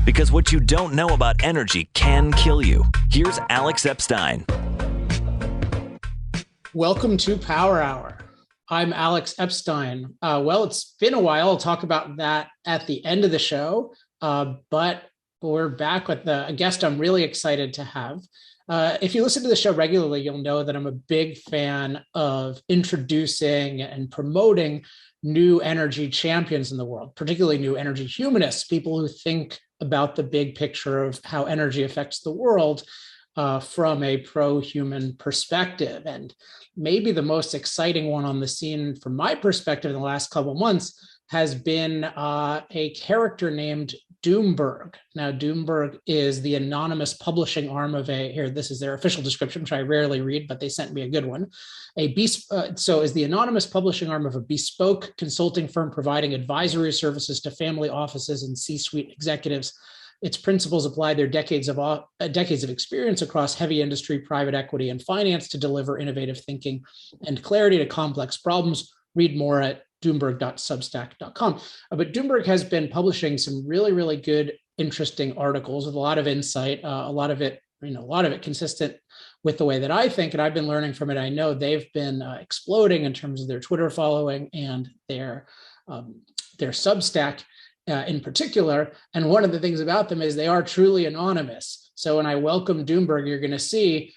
Because what you don't know about energy can kill you. Here's Alex Epstein. Welcome to Power Hour. I'm Alex Epstein. Well, it's been a while. I'll talk about that at the end of the show, but we're back with a guest I'm really excited to have. If you listen to the show regularly, you'll know that I'm a big fan of introducing and promoting new energy champions in the world, particularly new energy humanists, people who think about the big picture of how energy affects the world from a pro-human perspective. And maybe the most exciting one on the scene from my perspective in the last couple of months has been a character named Doomberg. Now, Doomberg is the anonymous publishing arm of this is their official description, which I rarely read, but they sent me a good one. So is the anonymous publishing arm of a bespoke consulting firm providing advisory services to family offices and C-suite executives. Its principles apply their decades of experience across heavy industry, private equity, and finance to deliver innovative thinking and clarity to complex problems. Read more at doomberg.substack.com. But Doomberg has been publishing some really, really good, interesting articles with a lot of insight, a lot of it consistent with the way that I think, and I've been learning from it. I know they've been exploding in terms of their Twitter following and their Substack in particular. And one of the things about them is they are truly anonymous. So when I welcome Doomberg, you're going to see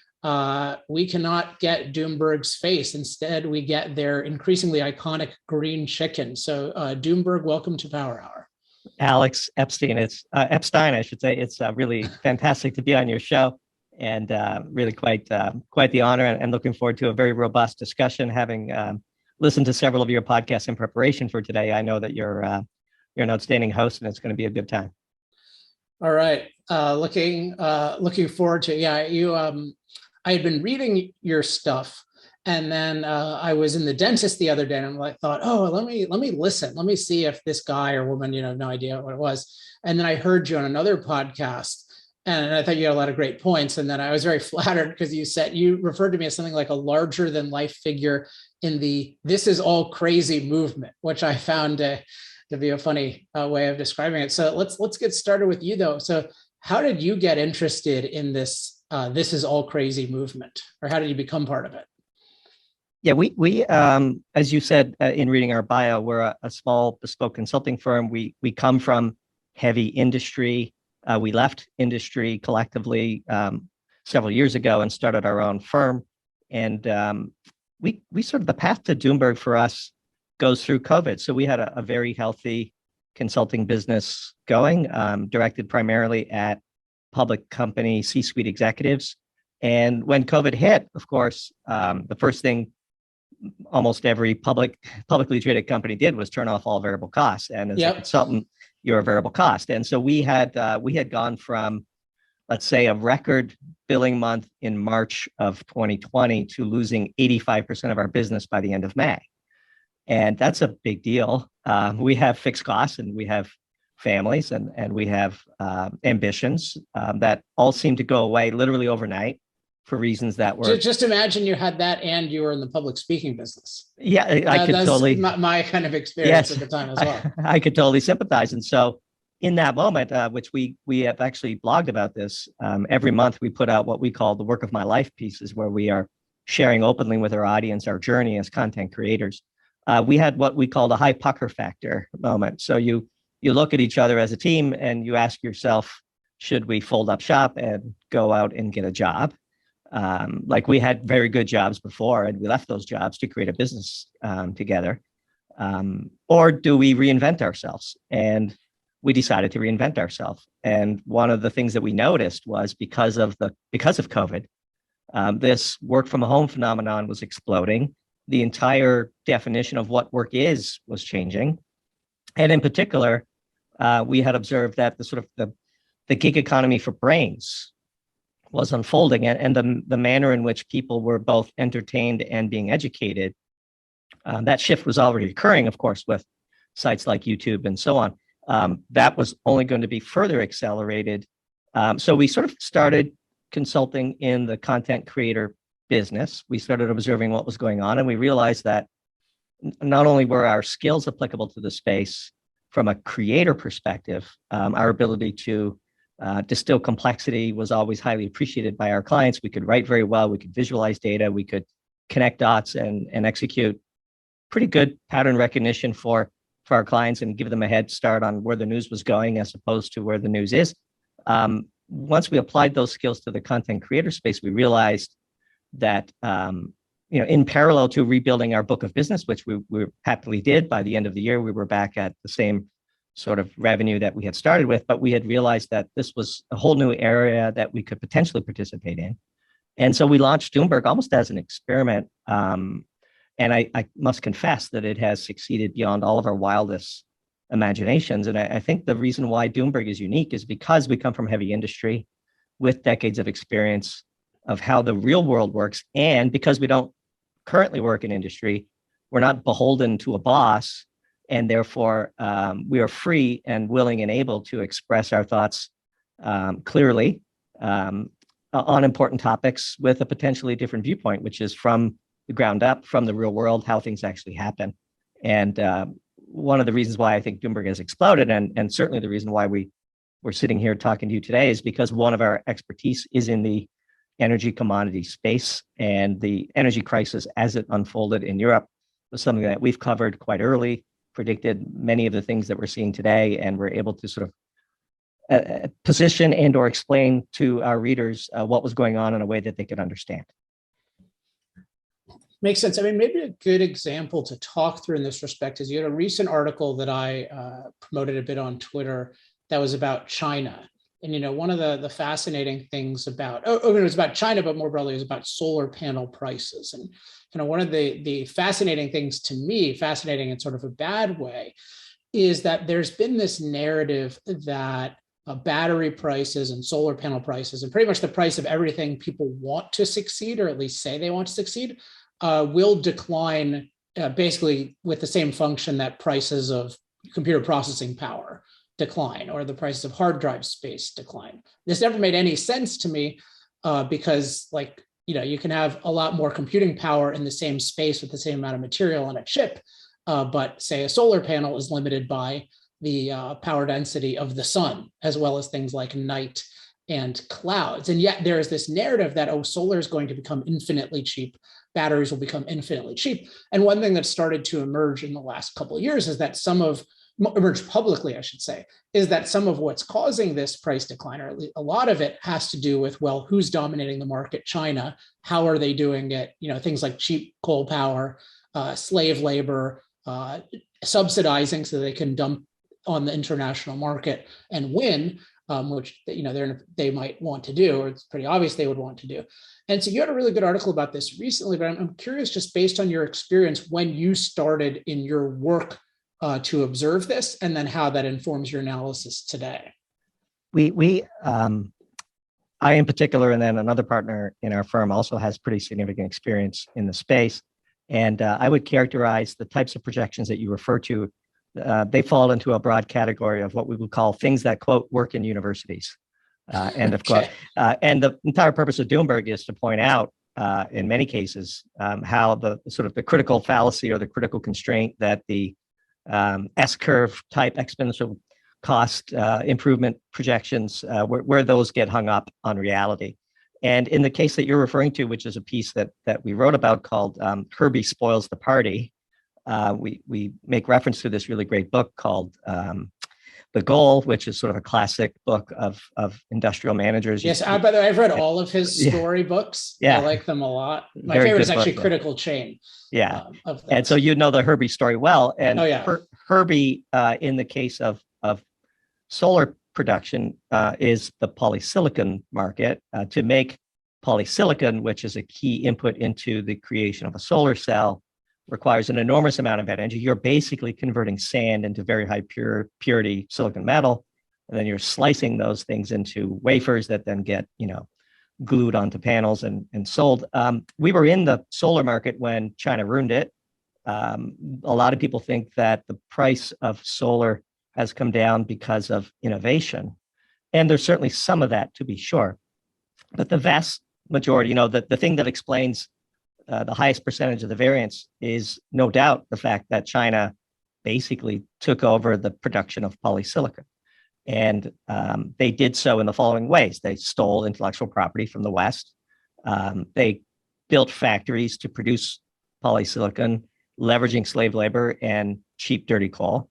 we cannot get Doomberg's face. Instead, we get their increasingly iconic green chicken. So Doomberg, welcome to Power Hour. Alex Epstein, Epstein, I should say. It's really fantastic to be on your show, and really quite the honor, and looking forward to a very robust discussion. Having listened to several of your podcasts in preparation for today, I know that you're an outstanding host, and it's going to be a good time. All right, looking forward to it. Yeah, you. I had been reading your stuff, and then I was in the dentist the other day, and I thought, oh, let me listen. Let me see if this guy or woman, have no idea what it was. And then I heard you on another podcast, and I thought you had a lot of great points. And then I was very flattered because you referred to me as something like a larger than life figure in the "this is all crazy" movement, which I found to be a funny way of describing it. So let's get started with you though. So how did you get interested in this? This is all crazy movement, or how did you become part of it? Yeah, we as you said in reading our bio, we're a small bespoke consulting firm. We come from heavy industry. We left industry collectively several years ago and started our own firm. And we sort of, the path to Doomberg for us goes through COVID. So we had a very healthy consulting business going, directed primarily at public company C-suite executives. And when COVID hit, of course, the first thing almost every publicly traded company did was turn off all variable costs. And as a consultant, you're a variable cost. And so we had gone from, let's say, a record billing month in March of 2020 to losing 85% of our business by the end of May. And that's a big deal. We have fixed costs, and we have families, and we have ambitions that all seem to go away literally overnight for reasons that were... Just imagine you had that and you were in the public speaking business. Yeah, I could totally... my kind of experience at the time as well. I could totally sympathize. And so in that moment, which we have actually blogged about this, every month we put out what we call the Work of My Life pieces, where we are sharing openly with our audience our journey as content creators. We had what we call the high pucker factor moment. So you look at each other as a team and you ask yourself, should we fold up shop and go out and get a job? Like we had very good jobs before, and we left those jobs to create a business together. Or do we reinvent ourselves? And we decided to reinvent ourselves. And one of the things that we noticed was because of COVID, this work from home phenomenon was exploding. The entire definition of what work was changing. And in particular, we had observed that the gig economy for brains was unfolding, and the manner in which people were both entertained and being educated, that shift was already occurring, of course, with sites like YouTube and so on. That was only going to be further accelerated. So we sort of started consulting in the content creator business. We started observing what was going on, and we realized that not only were our skills applicable to the space, from a creator perspective, our ability to distill complexity was always highly appreciated by our clients. We could write very well. We could visualize data. We could connect dots and execute pretty good pattern recognition for our clients and give them a head start on where the news was going as opposed to where the news is. Once we applied those skills to the content creator space, we realized that in parallel to rebuilding our book of business, which we happily did, by the end of the year, we were back at the same sort of revenue that we had started with, but we had realized that this was a whole new area that we could potentially participate in. And so we launched Doomberg almost as an experiment. And I must confess that it has succeeded beyond all of our wildest imaginations. And I think the reason why Doomberg is unique is because we come from heavy industry with decades of experience of how the real world works. And because we don't currently work in industry, we're not beholden to a boss. And therefore, we are free and willing and able to express our thoughts clearly on important topics with a potentially different viewpoint, which is from the ground up, from the real world, how things actually happen. And one of the reasons why I think Doomberg has exploded, and certainly the reason why we're sitting here talking to you today, is because one of our expertise is in the energy commodity space, and the energy crisis as it unfolded in Europe was something that we've covered quite early, predicted many of the things that we're seeing today, and we're able to sort of position and or explain to our readers what was going on in a way that they could understand. Makes sense. I mean, maybe a good example to talk through in this respect is you had a recent article that I promoted a bit on Twitter that was about China. And, one of the fascinating things about, it was about China, but more broadly, it was about solar panel prices. And, one of the fascinating things to me, fascinating in sort of a bad way, is that there's been this narrative that battery prices and solar panel prices, and pretty much the price of everything people want to succeed, or at least say they want to succeed, will decline basically with the same function that prices of computer processing power decline, or the prices of hard drive space decline. This never made any sense to me because, you can have a lot more computing power in the same space with the same amount of material on a chip, but say a solar panel is limited by the power density of the sun, as well as things like night and clouds. And yet there is this narrative that, solar is going to become infinitely cheap, batteries will become infinitely cheap. And one thing that started to emerge in the last couple of years is that emerged publicly, I should say, is that some of what's causing this price decline, or at least a lot of it, has to do with, who's dominating the market? China. How are they doing it? Things like cheap coal power, slave labor, subsidizing so they can dump on the international market and win, which they might want to do, or it's pretty obvious they would want to do. And so you had a really good article about this recently, but I'm curious, just based on your experience when you started in your work to observe this, and then how that informs your analysis today. I in particular, and then another partner in our firm also has pretty significant experience in the space. And I would characterize the types of projections that you refer to. They fall into a broad category of what we would call things that, quote, work in universities, end of quote. And the entire purpose of Doomberg is to point out, in many cases, how the sort of the critical fallacy or the critical constraint that the S-curve type exponential cost improvement projections, where those get hung up on reality. And in the case that you're referring to, which is a piece that we wrote about called Herbie Spoils the Party, we make reference to this really great book called The Goal, which is sort of a classic book of industrial managers. Yes, by the way, I've read all of his story books. Yeah. I like them a lot. My favorite is actually Critical Chain. Yeah. And so you know the Herbie story well. And Herbie, in the case of solar production, is the polysilicon market. To make polysilicon, which is a key input into the creation of a solar cell, requires an enormous amount of energy. You're basically converting sand into very high purity silicon metal, and then you're slicing those things into wafers that then get, glued onto panels and sold. We were in the solar market when China ruined it. A lot of people think that the price of solar has come down because of innovation, and there's certainly some of that, to be sure. But the vast majority, the thing that explains the highest percentage of the variance is no doubt the fact that China basically took over the production of polysilicon. And they did so in the following ways. They stole intellectual property from the West. They built factories to produce polysilicon, leveraging slave labor and cheap, dirty coal.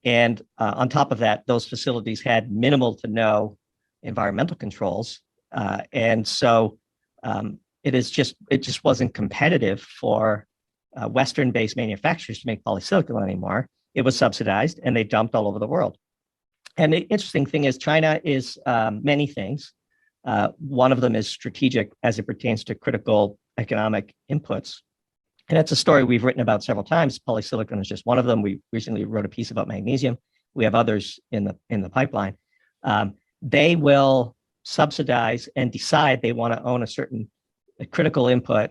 And on top of that, those facilities had minimal to no environmental controls. And so it just wasn't competitive for Western-based manufacturers to make polysilicon anymore. It was subsidized, and they dumped all over the world. And the interesting thing is China is many things. One of them is strategic as it pertains to critical economic inputs. And that's a story we've written about several times. Polysilicon is just one of them. We recently wrote a piece about magnesium. We have others in the pipeline. They will subsidize and decide they want to own a certain critical input,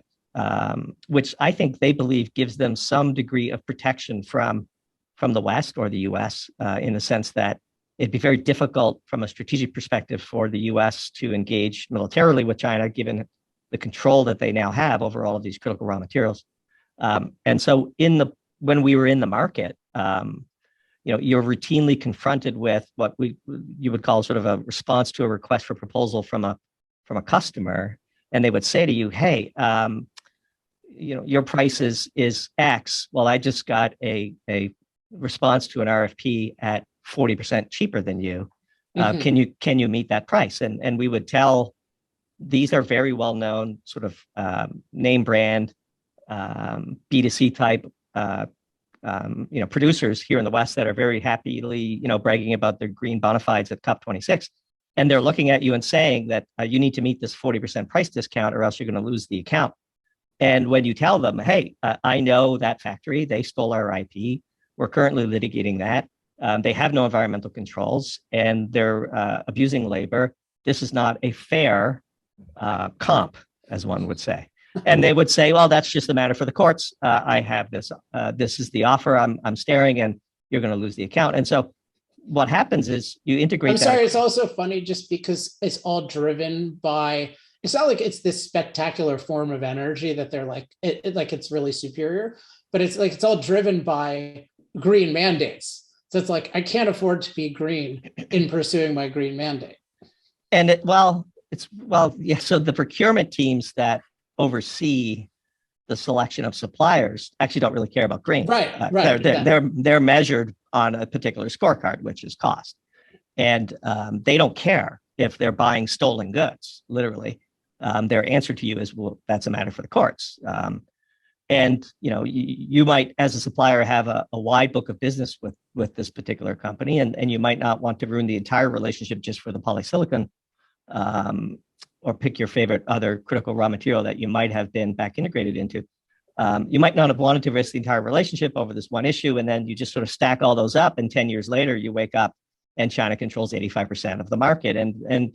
which I think they believe gives them some degree of protection from the West or the US, in the sense that it'd be very difficult from a strategic perspective for the US to engage militarily with China, given the control that they now have over all of these critical raw materials. And so when we were in the market, you're routinely confronted with what you would call sort of a response to a request for proposal from a customer, and they would say to you, "Hey, your price is X. Well, I just got a response to an RFP at 40% cheaper than you. Can you meet that price?" And we would tell, these are very well known sort of name brand B2C type producers here in the West that are very happily bragging about their green bona fides at COP26, and they're looking at you and saying that you need to meet this 40% price discount or else you're going to lose the account. And when you tell them, "Hey, I know that factory, they stole our IP, we're currently litigating that, they have no environmental controls, and they're abusing labor, this is not a fair comp," as one would say. And they would say, "Well, that's just a matter for the courts. I have this. This is the offer I'm staring, and you're going to lose the account." And so what happens is you integrate. I'm sorry, it's also funny just because it's all driven by, it's not like it's this spectacular form of energy that they're like, it's really superior, but it's like, it's all driven by green mandates. So it's like, I can't afford to be green in pursuing my green mandate. And so the procurement teams that oversee the selection of suppliers actually don't really care about green. Right. They're measured on a particular scorecard, which is cost, and they don't care if they're buying stolen goods. Literally, their answer to you is, "Well, that's a matter for the courts." And you might, as a supplier, have a wide book of business with this particular company, and you might not want to ruin the entire relationship just for the polysilicon. Or pick your favorite other critical raw material that you might have been back integrated into. You might not have wanted to risk the entire relationship over this one issue, and then you just sort of stack all those up, and 10 years later, you wake up and China controls 85% of the market. And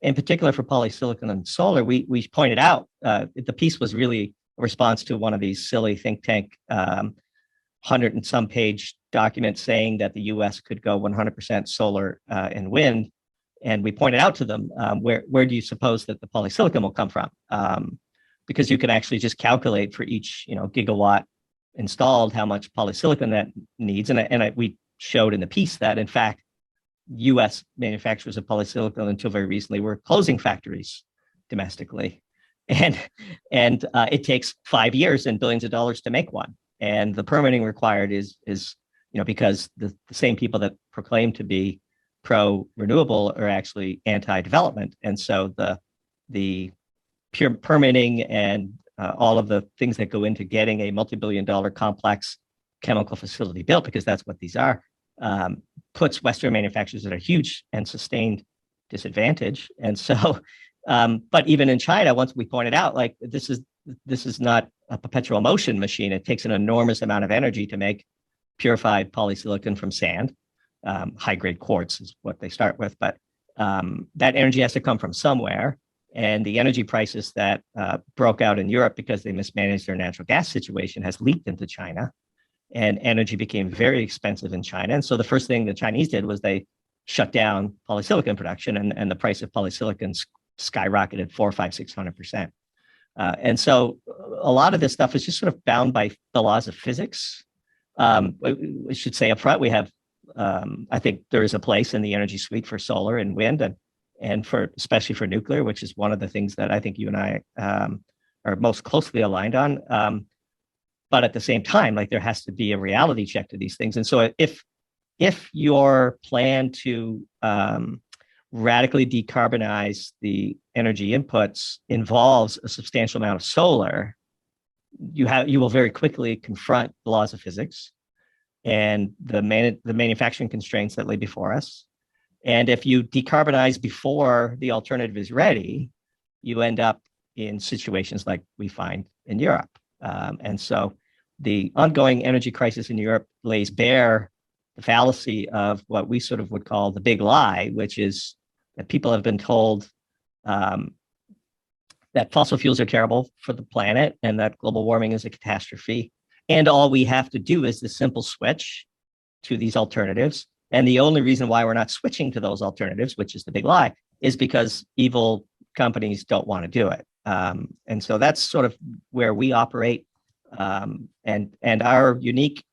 in particular for polysilicon and solar, we pointed out, the piece was really a response to one of these silly think tank 100 and some page documents saying that the US could go 100% solar and wind. And we pointed out to them, where do you suppose that the polysilicon will come from? Because you can actually just calculate for each gigawatt installed how much polysilicon that needs. And we showed in the piece that, in fact, U.S. manufacturers of polysilicon until very recently were closing factories domestically. And it takes 5 years and billions of dollars to make one. And the permitting required is because the same people that proclaim to be pro-renewable are actually anti-development. And so the pure permitting and all of the things that go into getting a multi-billion-dollar complex chemical facility built, because that's what these are, puts Western manufacturers at a huge and sustained disadvantage. And so, but even in China, once we pointed out, like, this is not a perpetual motion machine. It takes an enormous amount of energy to make purified polysilicon from sand. High-grade quartz is what they start with, but that energy has to come from somewhere. And the energy prices that broke out in Europe because they mismanaged their natural gas situation has leaked into China, and energy became very expensive in China. And so the first thing the Chinese did was they shut down polysilicon production, and the price of polysilicon skyrocketed 400%, 500%, 600%. And so a lot of this stuff is just sort of bound by the laws of physics. We should say up front, we have, I think there is a place in the energy suite for solar and wind, and for especially for nuclear, which is one of the things that I think you and I are most closely aligned on. But at the same time, like there has to be a reality check to these things. And so if your plan to radically decarbonize the energy inputs involves a substantial amount of solar, you will very quickly confront the laws of physics and the manufacturing constraints that lay before us. And if you decarbonize before the alternative is ready, you end up in situations like we find in Europe. And so the ongoing energy crisis in Europe lays bare the fallacy of what we sort of would call the big lie, which is that people have been told that fossil fuels are terrible for the planet and that global warming is a catastrophe. And all we have to do is the simple switch to these alternatives. And the only reason why we're not switching to those alternatives, which is the big lie, is because evil companies don't want to do it. And so that's sort of where we operate. And our unique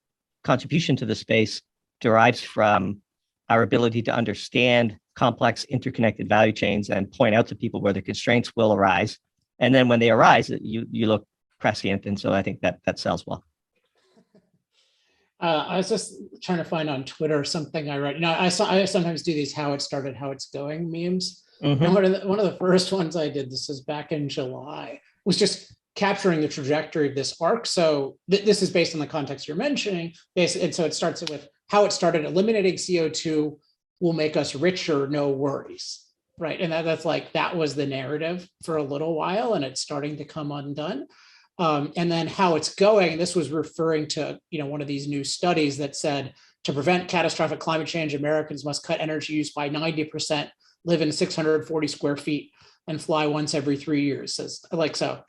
contribution to the space derives from our ability to understand complex interconnected value chains and point out to people where the constraints will arise. And then when they arise, you look prescient. And so I think that sells well. I was just trying to find on Twitter something I read. I sometimes do these "how it started, how it's going" memes. Mm-hmm. And one of the first ones I did, this was back in July, was just capturing the trajectory of this arc. So this is based on the context you're mentioning. And so it starts with how it started: eliminating CO2 will make us richer, no worries. Right. And that was the narrative for a little while, and it's starting to come undone. And then how it's going, this was referring to, one of these new studies that said to prevent catastrophic climate change, Americans must cut energy use by 90%, live in 640 square feet, and fly once every 3 years. So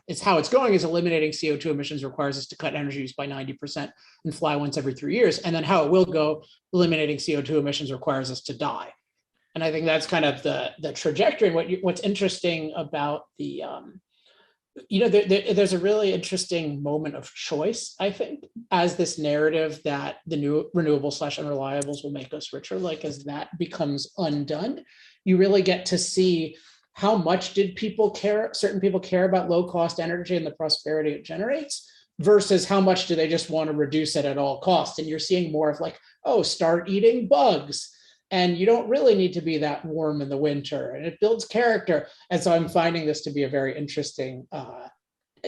it's how it's going is eliminating CO2 emissions requires us to cut energy use by 90% and fly once every 3 years. And then how it will go, eliminating CO2 emissions requires us to die. And I think that's kind of the trajectory. What's interesting about the, there's a really interesting moment of choice, I think, as this narrative that the new renewables/unreliables will make us richer, as that becomes undone, you really get to see how much did certain people care about low cost energy and the prosperity it generates versus how much do they just want to reduce it at all costs. And you're seeing more of start eating bugs. And you don't really need to be that warm in the winter, and it builds character. And so I'm finding this to be a very interesting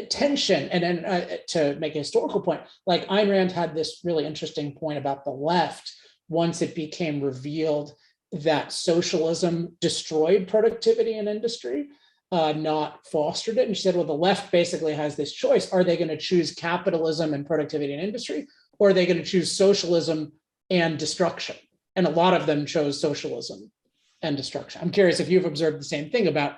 tension. And then to make a historical point, Ayn Rand had this really interesting point about the left once it became revealed that socialism destroyed productivity and industry, not fostered it. And she said, well, the left basically has this choice. Are they going to choose capitalism and productivity and industry, or are they going to choose socialism and destruction? And a lot of them chose socialism and destruction. I'm curious if you've observed the same thing about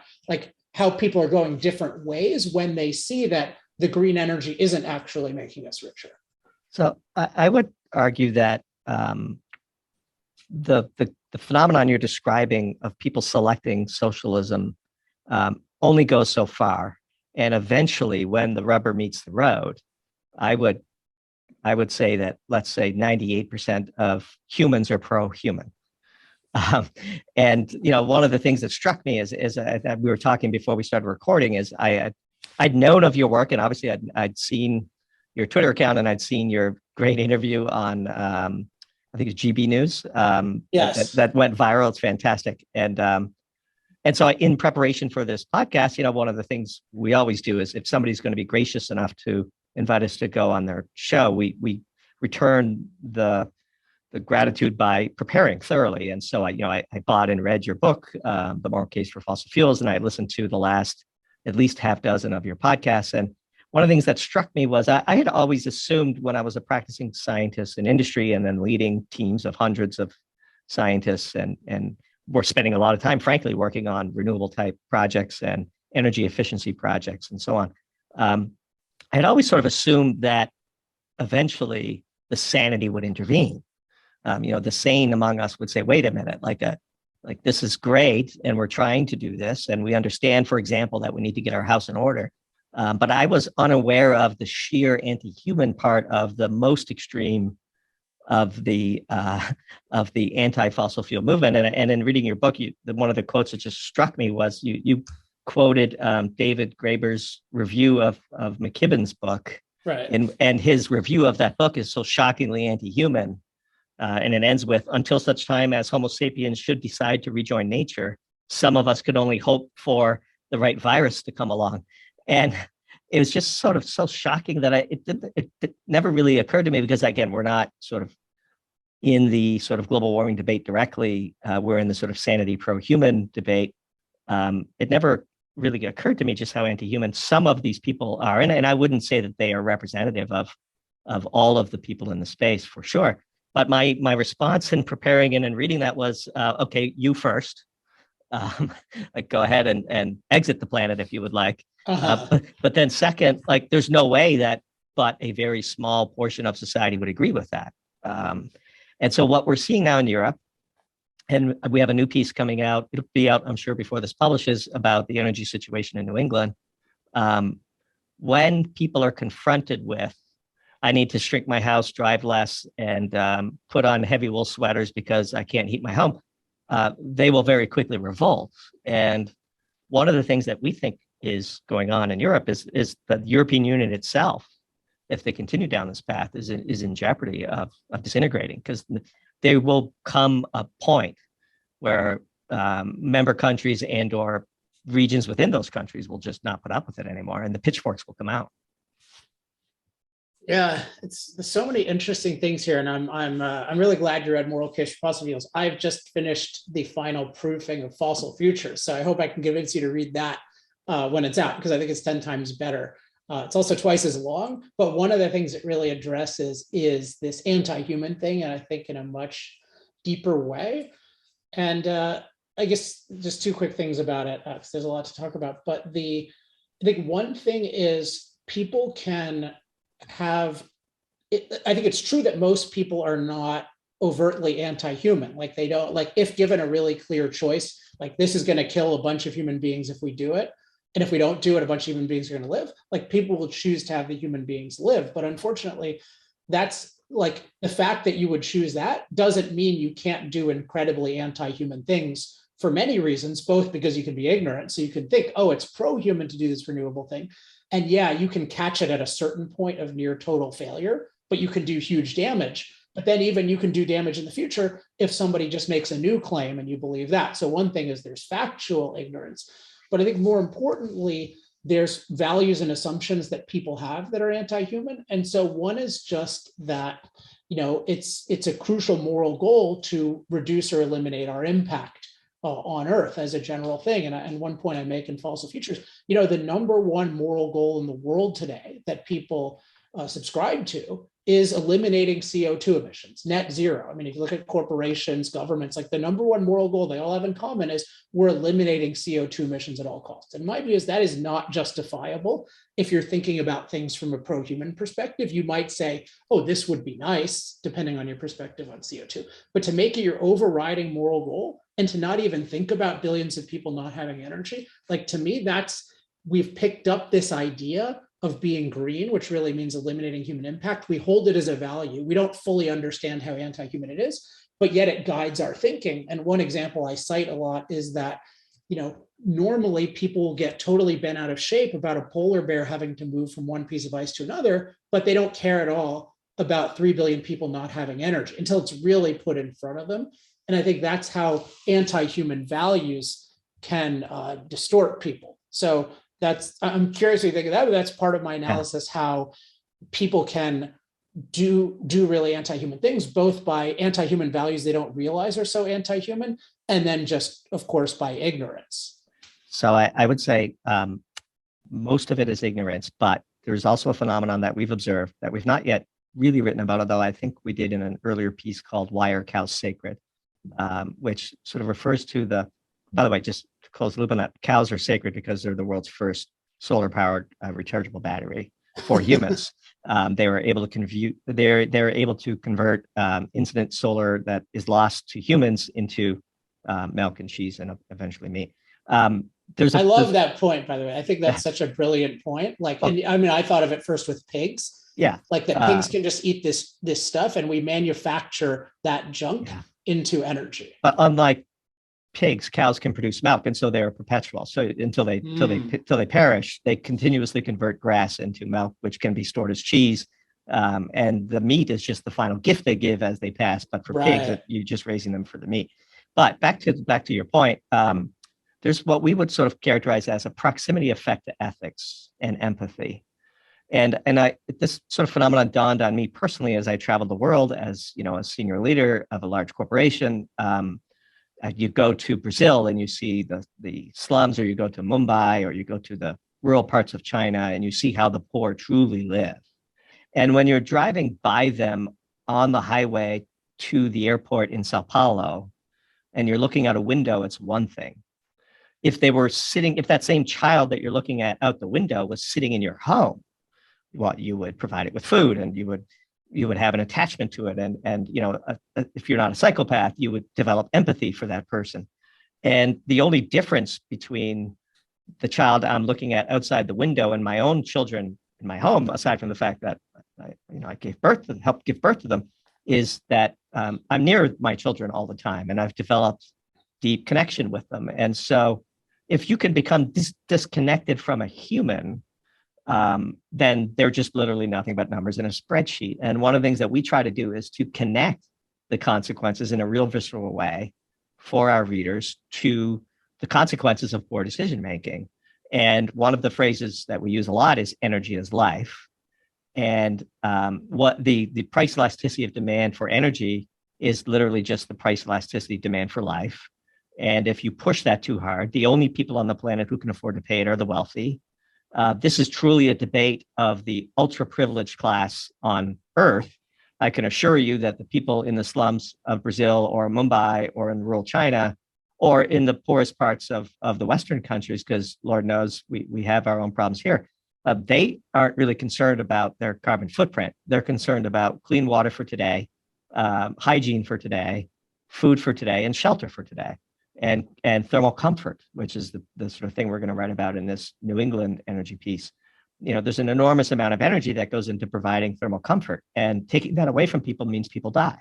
how people are going different ways when they see that the green energy isn't actually making us richer. So I would argue that the phenomenon you're describing of people selecting socialism only goes so far. And eventually, when the rubber meets the road, I would say that, let's say 98% of humans are pro-human. And, one of the things that struck me is we were talking before we started recording is I'd known of your work, and obviously I'd seen your Twitter account and I'd seen your great interview on, I think it's GB News. Yes. That went viral. It's fantastic. And so in preparation for this podcast, one of the things we always do is if somebody's going to be gracious enough to invite us to go on their show, we return the gratitude by preparing thoroughly. And so I bought and read your book, The Moral Case for Fossil Fuels, and I listened to the last at least half dozen of your podcasts. And one of the things that struck me was I had always assumed when I was a practicing scientist in industry and then leading teams of hundreds of scientists and we're spending a lot of time, frankly, working on renewable type projects and energy efficiency projects and so on. I had always sort of assumed that eventually the sanity would intervene. The sane among us would say, wait a minute, this is great. And we're trying to do this. And we understand, for example, that we need to get our house in order. But I was unaware of the sheer anti-human part of the most extreme of the anti-fossil fuel movement. And in reading your book, one of the quotes that just struck me was you quoted David Graeber's review of McKibben's book, Right. And his review of that book is so shockingly anti-human. And it ends with, until such time as Homo sapiens should decide to rejoin nature, some of us could only hope for the right virus to come along. And it was just sort of so shocking that it never really occurred to me, because again, we're not sort of in the sort of global warming debate directly. We're in the sort of sanity pro-human debate. It never really occurred to me just how anti-human some of these people are. And I wouldn't say that they are representative of all of the people in the space, for sure. But my response in preparing and reading that was, okay, you first. Like, go ahead and exit the planet if you would like. But then second, like, there's no way that but a very small portion of society would agree with that. And so what we're seeing now in Europe, and we have a new piece coming out, it'll be out, I'm sure, before this publishes, about the energy situation in New England. When people are confronted with, I need to shrink my house, drive less, and put on heavy wool sweaters because I can't heat my home, they will very quickly revolt. And one of the things that we think is going on in Europe is that the European Union itself, if they continue down this path, is in jeopardy of disintegrating, because there will come a point where member countries and or regions within those countries will just not put up with it anymore, and the pitchforks will come out. Yeah, there's so many interesting things here, and I'm really glad you read Moral Case for Fossil Fuels. I've just finished the final proofing of Fossil Futures, so I hope I can convince you to read that when it's out, because I think it's 10 times better. It's also twice as long, but one of the things it really addresses is this anti-human thing, and I think in a much deeper way. And I guess just two quick things about it, because there's a lot to talk about. But I think one thing is people can have, I think it's true that most people are not overtly anti-human. Like, they don't, like, if given a really clear choice, like, this is going to kill a bunch of human beings if we do it, and if we don't do it, a bunch of human beings are going to live, like, people will choose to have the human beings live. But unfortunately, that's, like, the fact that you would choose that doesn't mean you can't do incredibly anti-human things for many reasons, both because you can be ignorant. So you can think, oh, it's pro-human to do this renewable thing. And yeah, you can catch it at a certain point of near total failure, but you can do huge damage. But then even you can do damage in the future if somebody just makes a new claim and you believe that. So one thing is there's factual ignorance, but I think more importantly, there's values and assumptions that people have that are anti-human. And so one is just that, you know, it's a crucial moral goal to reduce or eliminate our impact on Earth as a general thing. And one point I make in Fossil Futures, you know, the number one moral goal in the world today that people subscribe to is eliminating CO2 emissions, net zero. I mean, if you look at corporations, governments, like, the number one moral goal they all have in common is we're eliminating CO2 emissions at all costs. And my view is that is not justifiable. If you're thinking about things from a pro-human perspective, you might say, oh, this would be nice, depending on your perspective on CO2. But to make it your overriding moral goal and to not even think about billions of people not having energy, like, to me, we've picked up this idea of being green, which really means eliminating human impact. We hold it as a value. We don't fully understand how anti-human it is, but yet it guides our thinking. And one example I cite a lot is that, you know, normally people will get totally bent out of shape about a polar bear having to move from one piece of ice to another, but they don't care at all about 3 billion people not having energy until it's really put in front of them. And I think that's how anti-human values can distort people. So I'm curious what you think of that, but that's part of my analysis, how people can do really anti-human things, both by anti-human values they don't realize are so anti-human, and then just, of course, by ignorance. So I would say most of it is ignorance, but there's also a phenomenon that we've observed that we've not yet really written about, although I think we did in an earlier piece called Why Are Cows Sacred, which sort of refers to by the way, just to close the loop on that, cows are sacred because they're the world's first solar-powered rechargeable battery for humans. They were able to they're able to convert incident solar that is lost to humans into milk and cheese and eventually meat. I love that point, by the way. I think that's such a brilliant point. Like, I mean, I thought of it first with pigs. Yeah. Like that pigs can just eat this stuff, and we manufacture that junk into energy. But unlike pigs, cows can produce milk, and so they're perpetual. So until they perish, they continuously convert grass into milk, which can be stored as cheese. And the meat is just the final gift they give as they pass. But for pigs, you're just raising them for the meat. But back to your point, there's what we would sort of characterize as a proximity effect to ethics and empathy. And this sort of phenomenon dawned on me personally as I traveled the world as, a senior leader of a large corporation. You go to Brazil and you see the slums, or you go to Mumbai, or you go to the rural parts of China, and you see how the poor truly live. And when you're driving by them on the highway to the airport in Sao Paulo, and you're looking out a window, it's one thing. If that same child that you're looking at out the window was sitting in your home, well, you would provide it with food, and you would have an attachment to it. And if you're not a psychopath, you would develop empathy for that person. And the only difference between the child I'm looking at outside the window and my own children in my home, aside from the fact that I helped give birth to them, is that I'm near my children all the time, and I've developed deep connection with them. And so if you can become disconnected from a human, then they're just literally nothing but numbers in a spreadsheet. And one of the things that we try to do is to connect the consequences in a real visceral way for our readers to the consequences of poor decision making. And one of the phrases that we use a lot is energy is life. And what the price elasticity of demand for energy is literally just the price elasticity demand for life. And if you push that too hard, the only people on the planet who can afford to pay it are the wealthy. This is truly a debate of the ultra privileged class on Earth. I can assure you that the people in the slums of Brazil or Mumbai or in rural China or in the poorest parts of the Western countries, because Lord knows we have our own problems here, they aren't really concerned about their carbon footprint. They're concerned about clean water for today, hygiene for today, food for today, and shelter for today. And thermal comfort, which is the sort of thing we're going to write about in this New England energy piece. There's an enormous amount of energy that goes into providing thermal comfort, and taking that away from people means people die.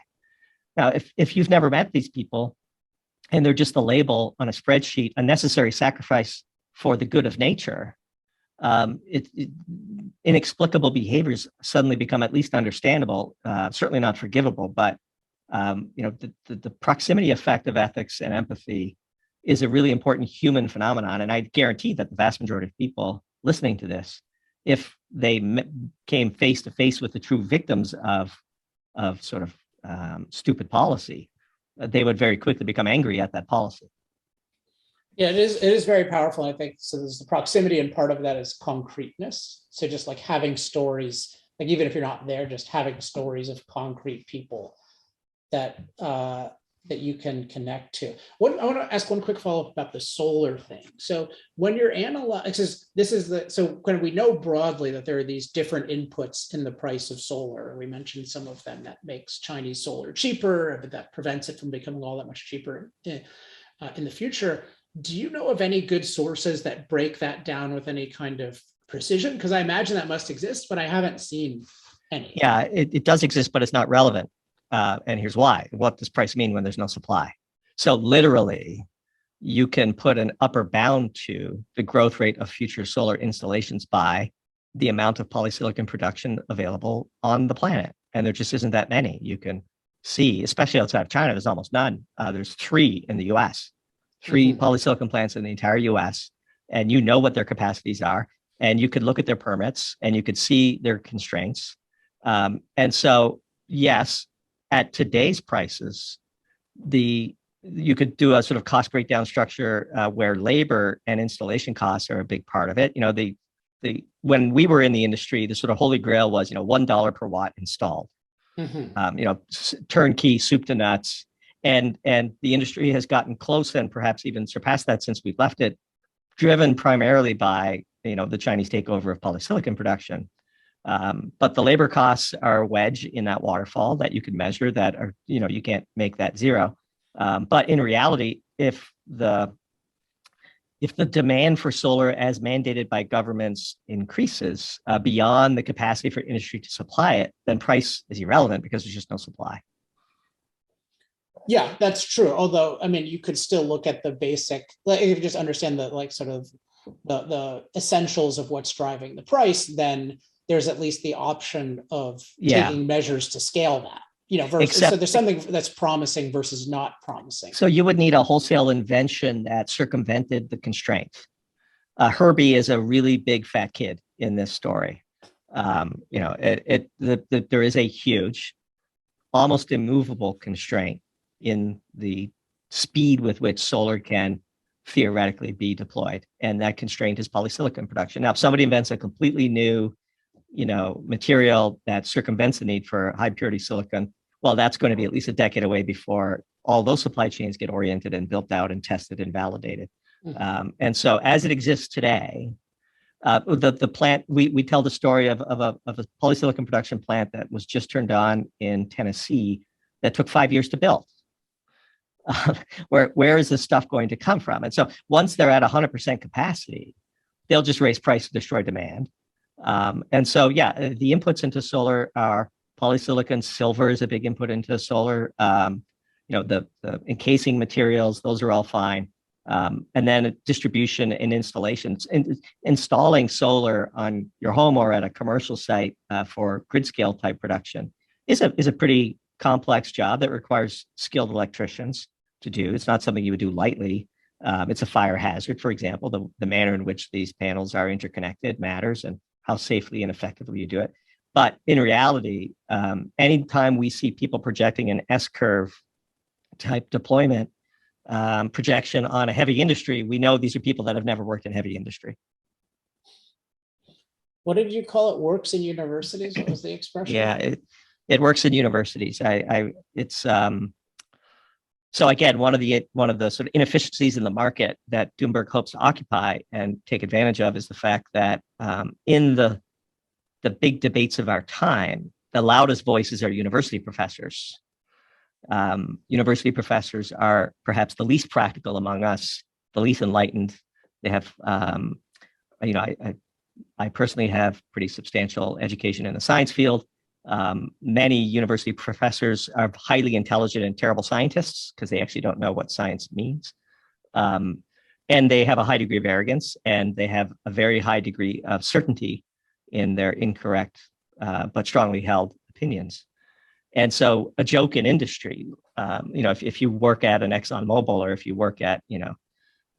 Now, if you've never met these people and they're just a label on a spreadsheet, a necessary sacrifice for the good of nature, inexplicable behaviors suddenly become at least understandable, certainly not forgivable, but the proximity effect of ethics and empathy is a really important human phenomenon. And I guarantee that the vast majority of people listening to this, if they came face to face with the true victims of sort of stupid policy, they would very quickly become angry at that policy. Yeah, it is very powerful. I think so. There's the proximity, and part of that is concreteness. So just like having stories, like even if you're not there, just having stories of concrete people that you can connect to. I want to ask one quick follow-up about the solar thing. So when you're analyzing, so when we know broadly that there are these different inputs in the price of solar, we mentioned some of them that makes Chinese solar cheaper, but that prevents it from becoming all that much cheaper in the future. Do you know of any good sources that break that down with any kind of precision? Because I imagine that must exist, but I haven't seen any. Yeah, it does exist, but it's not relevant. And here's why. What does price mean when there's no supply? So literally, you can put an upper bound to the growth rate of future solar installations by the amount of polysilicon production available on the planet. And there just isn't that many. You can see, especially outside of China, there's almost none. There's 3 in the US, 3 polysilicon plants in the entire US. And you know what their capacities are. And you could look at their permits and you could see their constraints. And so, yes, at today's prices, you could do a sort of cost breakdown structure where labor and installation costs are a big part of it. When we were in the industry, the sort of holy grail was $1 per watt installed. Turnkey, soup to nuts, and the industry has gotten close and perhaps even surpassed that since we've left it, driven primarily by the Chinese takeover of polysilicon production. But the labor costs are a wedge in that waterfall that you can measure that are, you can't make that zero. But in reality, if the if the demand for solar as mandated by governments increases beyond the capacity for industry to supply it, then price is irrelevant because there's just no supply. Yeah, that's true. Although, I mean, you could still look at the basic, like if you just understand the like sort of the essentials of what's driving the price, then there's at least the option of taking measures to scale that. You know, so there's something that's promising versus not promising. So you would need a wholesale invention that circumvented the constraint. Herbie is a really big fat kid in this story. You know, there is a huge, almost immovable constraint in the speed with which solar can theoretically be deployed, and that constraint is polysilicon production. Now, if somebody invents a completely new, you know, material that circumvents the need for high purity silicon, well, that's going to be at least a decade away before all those supply chains get oriented and built out and tested and validated. Mm-hmm. And so, as it exists today, the plant, we tell the story of a polysilicon production plant that was just turned on in Tennessee that took 5 years to build. Where is this stuff going to come from? And so once they're at 100% capacity, they'll just raise price to destroy demand. And so, yeah, the inputs into solar are polysilicon. Silver is a big input into solar. You know, the encasing materials, those are all fine. And then distribution and installations. Installing solar on your home or at a commercial site for grid scale type production is a pretty complex job that requires skilled electricians to do. It's not something you would do lightly. It's a fire hazard, for example. The manner in which these panels are interconnected matters, and how safely and effectively you do it. But in reality, anytime we see people projecting an S-curve type deployment projection on a heavy industry, we know these are people that have never worked in heavy industry. What did you call it? Works in universities? What was the expression? Yeah, it works in universities. It's so again, one of the sort of inefficiencies in the market that Doomberg hopes to occupy and take advantage of is the fact that in the big debates of our time, the loudest voices are university professors. University professors are perhaps the least practical among us, the least enlightened. They have, you know, I personally have pretty substantial education in the science field. Many university professors are highly intelligent and terrible scientists because they actually don't know what science means. And they have a high degree of arrogance, and they have a very high degree of certainty in their incorrect but strongly held opinions. And so a joke in industry, you know, if you work at an ExxonMobil, or if you work at, you know,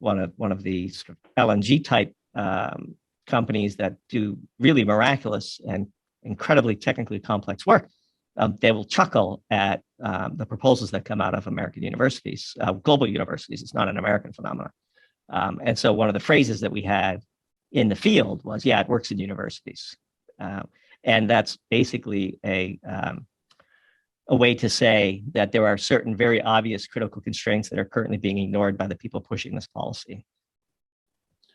one of the sort of LNG type companies that do really miraculous and incredibly technically complex work, they will chuckle at the proposals that come out of American universities, global universities. It's not an American phenomenon. And so one of the phrases that we had in the field was, yeah, it works in universities. And that's basically a way to say that there are certain very obvious critical constraints that are currently being ignored by the people pushing this policy.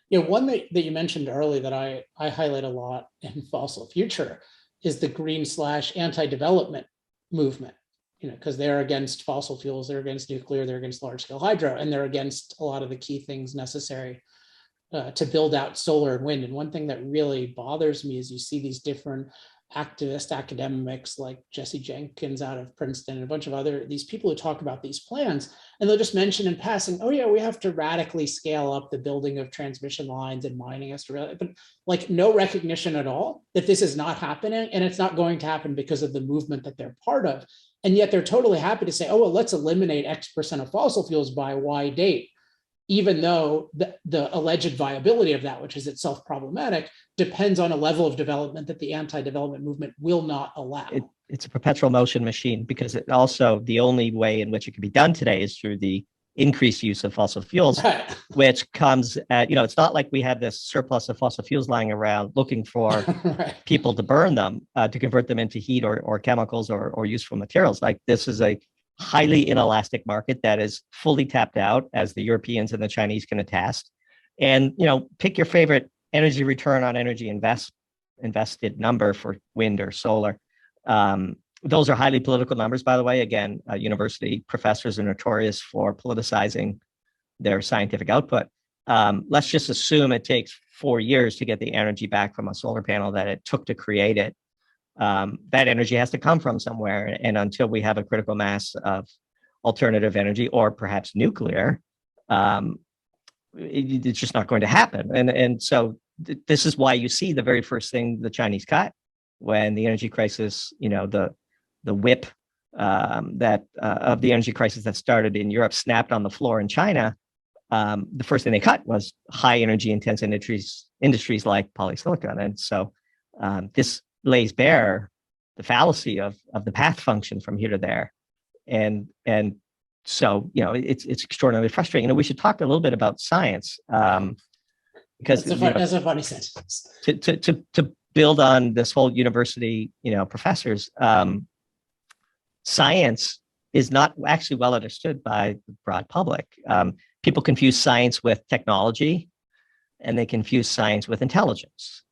Yeah, one that you mentioned earlier that I highlight a lot in Fossil Future is the green/anti-development movement, you know, because they're against fossil fuels, they're against nuclear, they're against large-scale hydro, and they're against a lot of the key things necessary to build out solar and wind. And one thing that really bothers me is you see these different activist academics like Jesse Jenkins out of Princeton and a bunch of these people who talk about these plans, and they'll just mention in passing, oh yeah, we have to radically scale up the building of transmission lines and mining has to, but like no recognition at all that this is not happening, and it's not going to happen because of the movement that they're part of. And yet they're totally happy to say, oh, well, let's eliminate X% of fossil fuels by Y date, even though the alleged viability of that, which is itself problematic, depends on a level of development that the anti-development movement will not allow. It's a perpetual motion machine, because it also, the only way in which it can be done today is through the increased use of fossil fuels, right, which comes at, you know, it's not like we have this surplus of fossil fuels lying around looking for right, people to burn them, to convert them into heat or chemicals or useful materials. Like, this is a highly inelastic market that is fully tapped out, as the Europeans and the Chinese can attest. And, you know, pick your favorite energy return on energy invested number for wind or solar. Those are highly political numbers, by the way. Again, university professors are notorious for politicizing their scientific output. let's just assume it takes 4 years to get the energy back from a solar panel that it took to create it. That energy has to come from somewhere. And until we have a critical mass of alternative energy or perhaps nuclear, it's just not going to happen. And so this is why you see the very first thing the Chinese cut when the energy crisis, the whip that of the energy crisis that started in Europe snapped on the floor in China. The first thing they cut was high energy intense industries like polysilicon. And so this lays bare the fallacy of the path function from here to there. And so, it's extraordinarily frustrating. We should talk a little bit about science because that's a funny sentence. To build on this whole university, professors, science is not actually well understood by the broad public. People confuse science with technology, and they confuse science with intelligence.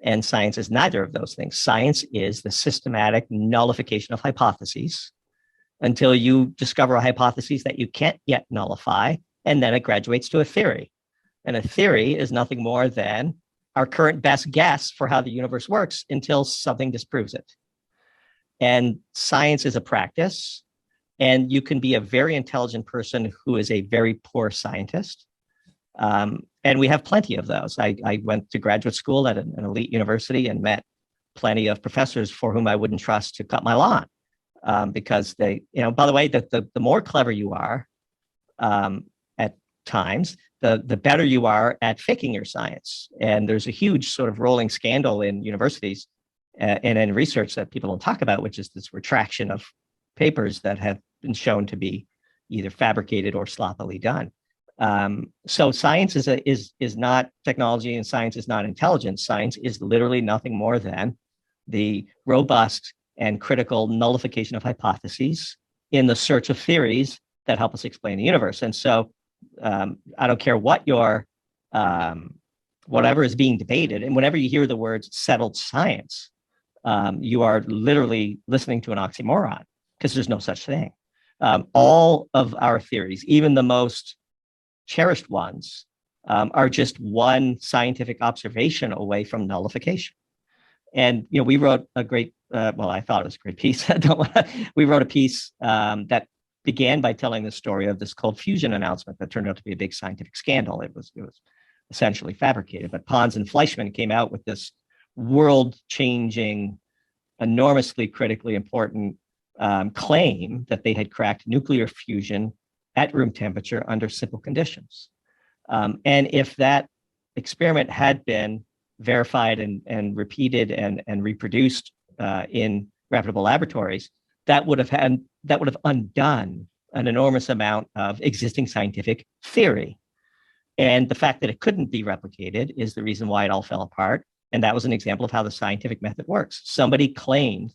And science is neither of those things. Science is the systematic nullification of hypotheses until you discover a hypothesis that you can't yet nullify, and then it graduates to a theory. And a theory is nothing more than our current best guess for how the universe works until something disproves it. And science is a practice, and you can be a very intelligent person who is a very poor scientist. And we have plenty of those. I went to graduate school at an elite university and met plenty of professors for whom I wouldn't trust to cut my lawn because they, by the way, the more clever you are at times, the better you are at faking your science. And there's a huge sort of rolling scandal in universities and in research that people don't talk about, which is this retraction of papers that have been shown to be either fabricated or sloppily done. So science is not technology, and science is not intelligence. Science is literally nothing more than the robust and critical nullification of hypotheses in the search of theories that help us explain the universe. And so I don't care what your whatever is being debated, and whenever you hear the words settled science, you are literally listening to an oxymoron because there's no such thing. All of our theories, even the most cherished ones, are just one scientific observation away from nullification. And we wrote a great, I thought it was a great piece. We wrote a piece that began by telling the story of this cold fusion announcement that turned out to be a big scientific scandal. It was essentially fabricated. But Pons and Fleischmann came out with this world-changing, enormously critically important claim that they had cracked nuclear fusion at room temperature under simple conditions. And if that experiment had been verified and repeated and reproduced in reputable laboratories, that would have undone an enormous amount of existing scientific theory. And the fact that it couldn't be replicated is the reason why it all fell apart. And that was an example of how the scientific method works. Somebody claimed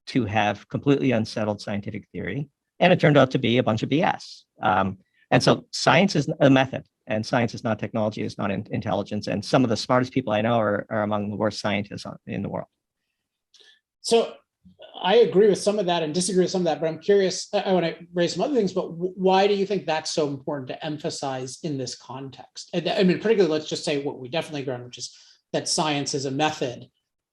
to have completely unsettled scientific theory, and it turned out to be a bunch of BS. And so science is a method, and science is not technology, it's not intelligence. And some of the smartest people I know are among the worst scientists in the world. So I agree with some of that and disagree with some of that, but I'm curious, I want to raise some other things, but why do you think that's so important to emphasize in this context? I mean, particularly, let's just say what we definitely agree on, which is that science is a method.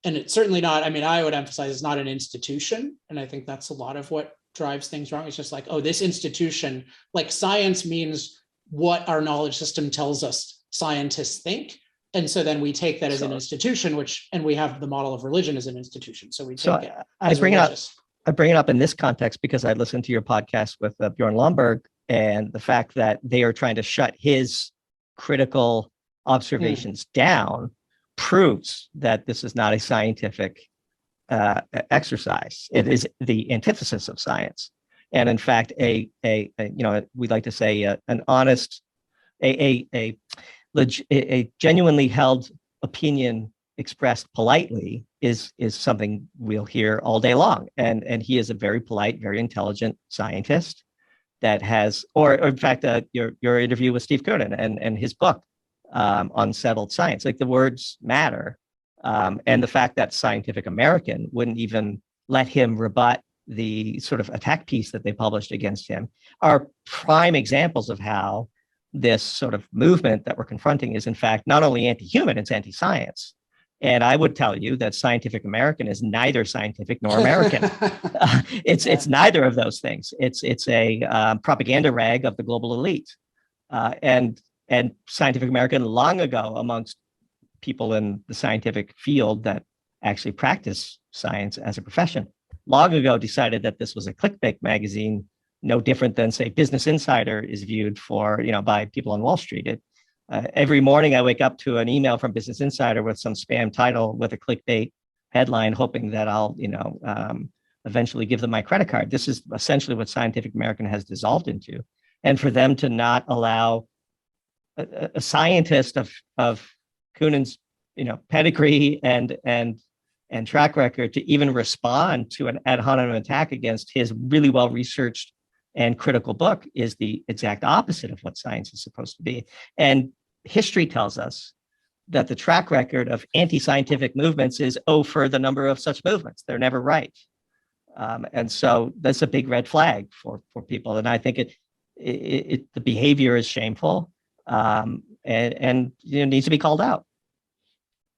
And it's certainly not, I would emphasize it's not an institution. And I think that's a lot of what drives things wrong. It's just like, oh, this institution, like science means what our knowledge system tells us scientists think. And so then we take that as an institution, and we have the model of religion as an institution. So we take it as religious. I bring it up in this context because I listened to your podcast with Bjorn Lomborg, and the fact that they are trying to shut his critical observations down proves that this is not a scientific exercise. It is the antithesis of science. And in fact, we like to say an honest, a genuinely held opinion expressed politely is something we'll hear all day long. And he is a very polite, very intelligent scientist that has, or in fact, your interview with Steve Koonin and his book, Unsettled Science, like the words matter. And the fact that Scientific American wouldn't even let him rebut the sort of attack piece that they published against him are prime examples of how this sort of movement that we're confronting is in fact not only anti-human, it's anti-science. And I would tell you that Scientific American is neither scientific nor American. It's neither of those things. It's a propaganda rag of the global elite. And Scientific American long ago, amongst people in the scientific field that actually practice science as a profession, long ago decided that this was a clickbait magazine, no different than, say, Business Insider is viewed by people on Wall Street. Every morning I wake up to an email from Business Insider with some spam title with a clickbait headline, hoping that I'll, eventually give them my credit card. This is essentially what Scientific American has dissolved into. And for them to not allow a scientist of Kunin's, pedigree and track record to even respond to an ad hominem attack against his really well-researched and critical book is the exact opposite of what science is supposed to be. And history tells us that the track record of anti-scientific movements is for the number of such movements. They're never right. And so that's a big red flag for people. And I think the behavior is shameful and needs to be called out.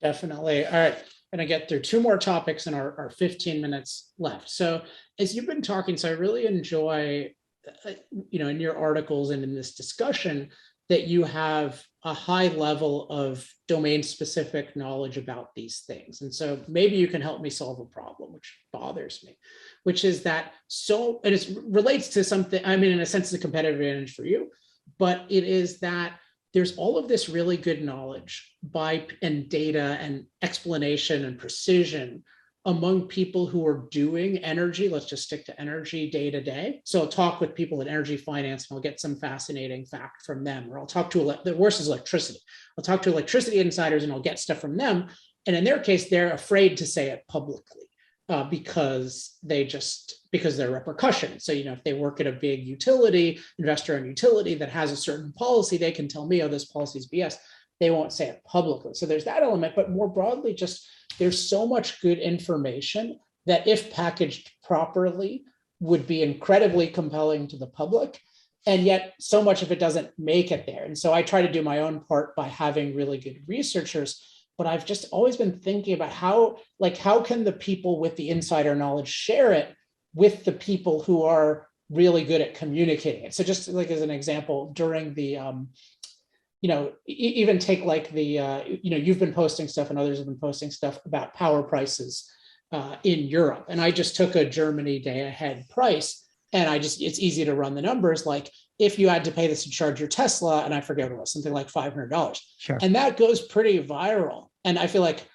Definitely. All right. I'm going to get through two more topics in our 15 minutes left. So as you've been talking, so I really enjoy, in your articles and in this discussion that you have a high level of domain-specific knowledge about these things. And so maybe you can help me solve a problem, which bothers me, which is that and it relates to something, in a sense, it's a competitive advantage for you, but it is that there's all of this really good knowledge and data and explanation and precision among people who are doing energy. Let's just stick to energy day to day. So I'll talk with people in energy finance and I'll get some fascinating fact from them, or I'll talk to, the worst is electricity. I'll talk to electricity insiders and I'll get stuff from them. And in their case, they're afraid to say it publicly because there are repercussions. So, if they work at a big investor-owned utility that has a certain policy, they can tell me, oh, this policy is BS. They won't say it publicly. So there's that element, but more broadly, there's so much good information that if packaged properly would be incredibly compelling to the public. And yet so much of it doesn't make it there. And so I try to do my own part by having really good researchers, but I've just always been thinking about how can the people with the insider knowledge share it with the people who are really good at communicating it. So just like as an example, during the, even take you've been posting stuff and others have been posting stuff about power prices in Europe. And I just took a Germany day ahead price. And it's easy to run the numbers. Like if you had to pay this to charge your Tesla, and I forget what it was, something like $500. Sure. And that goes pretty viral. And I feel like,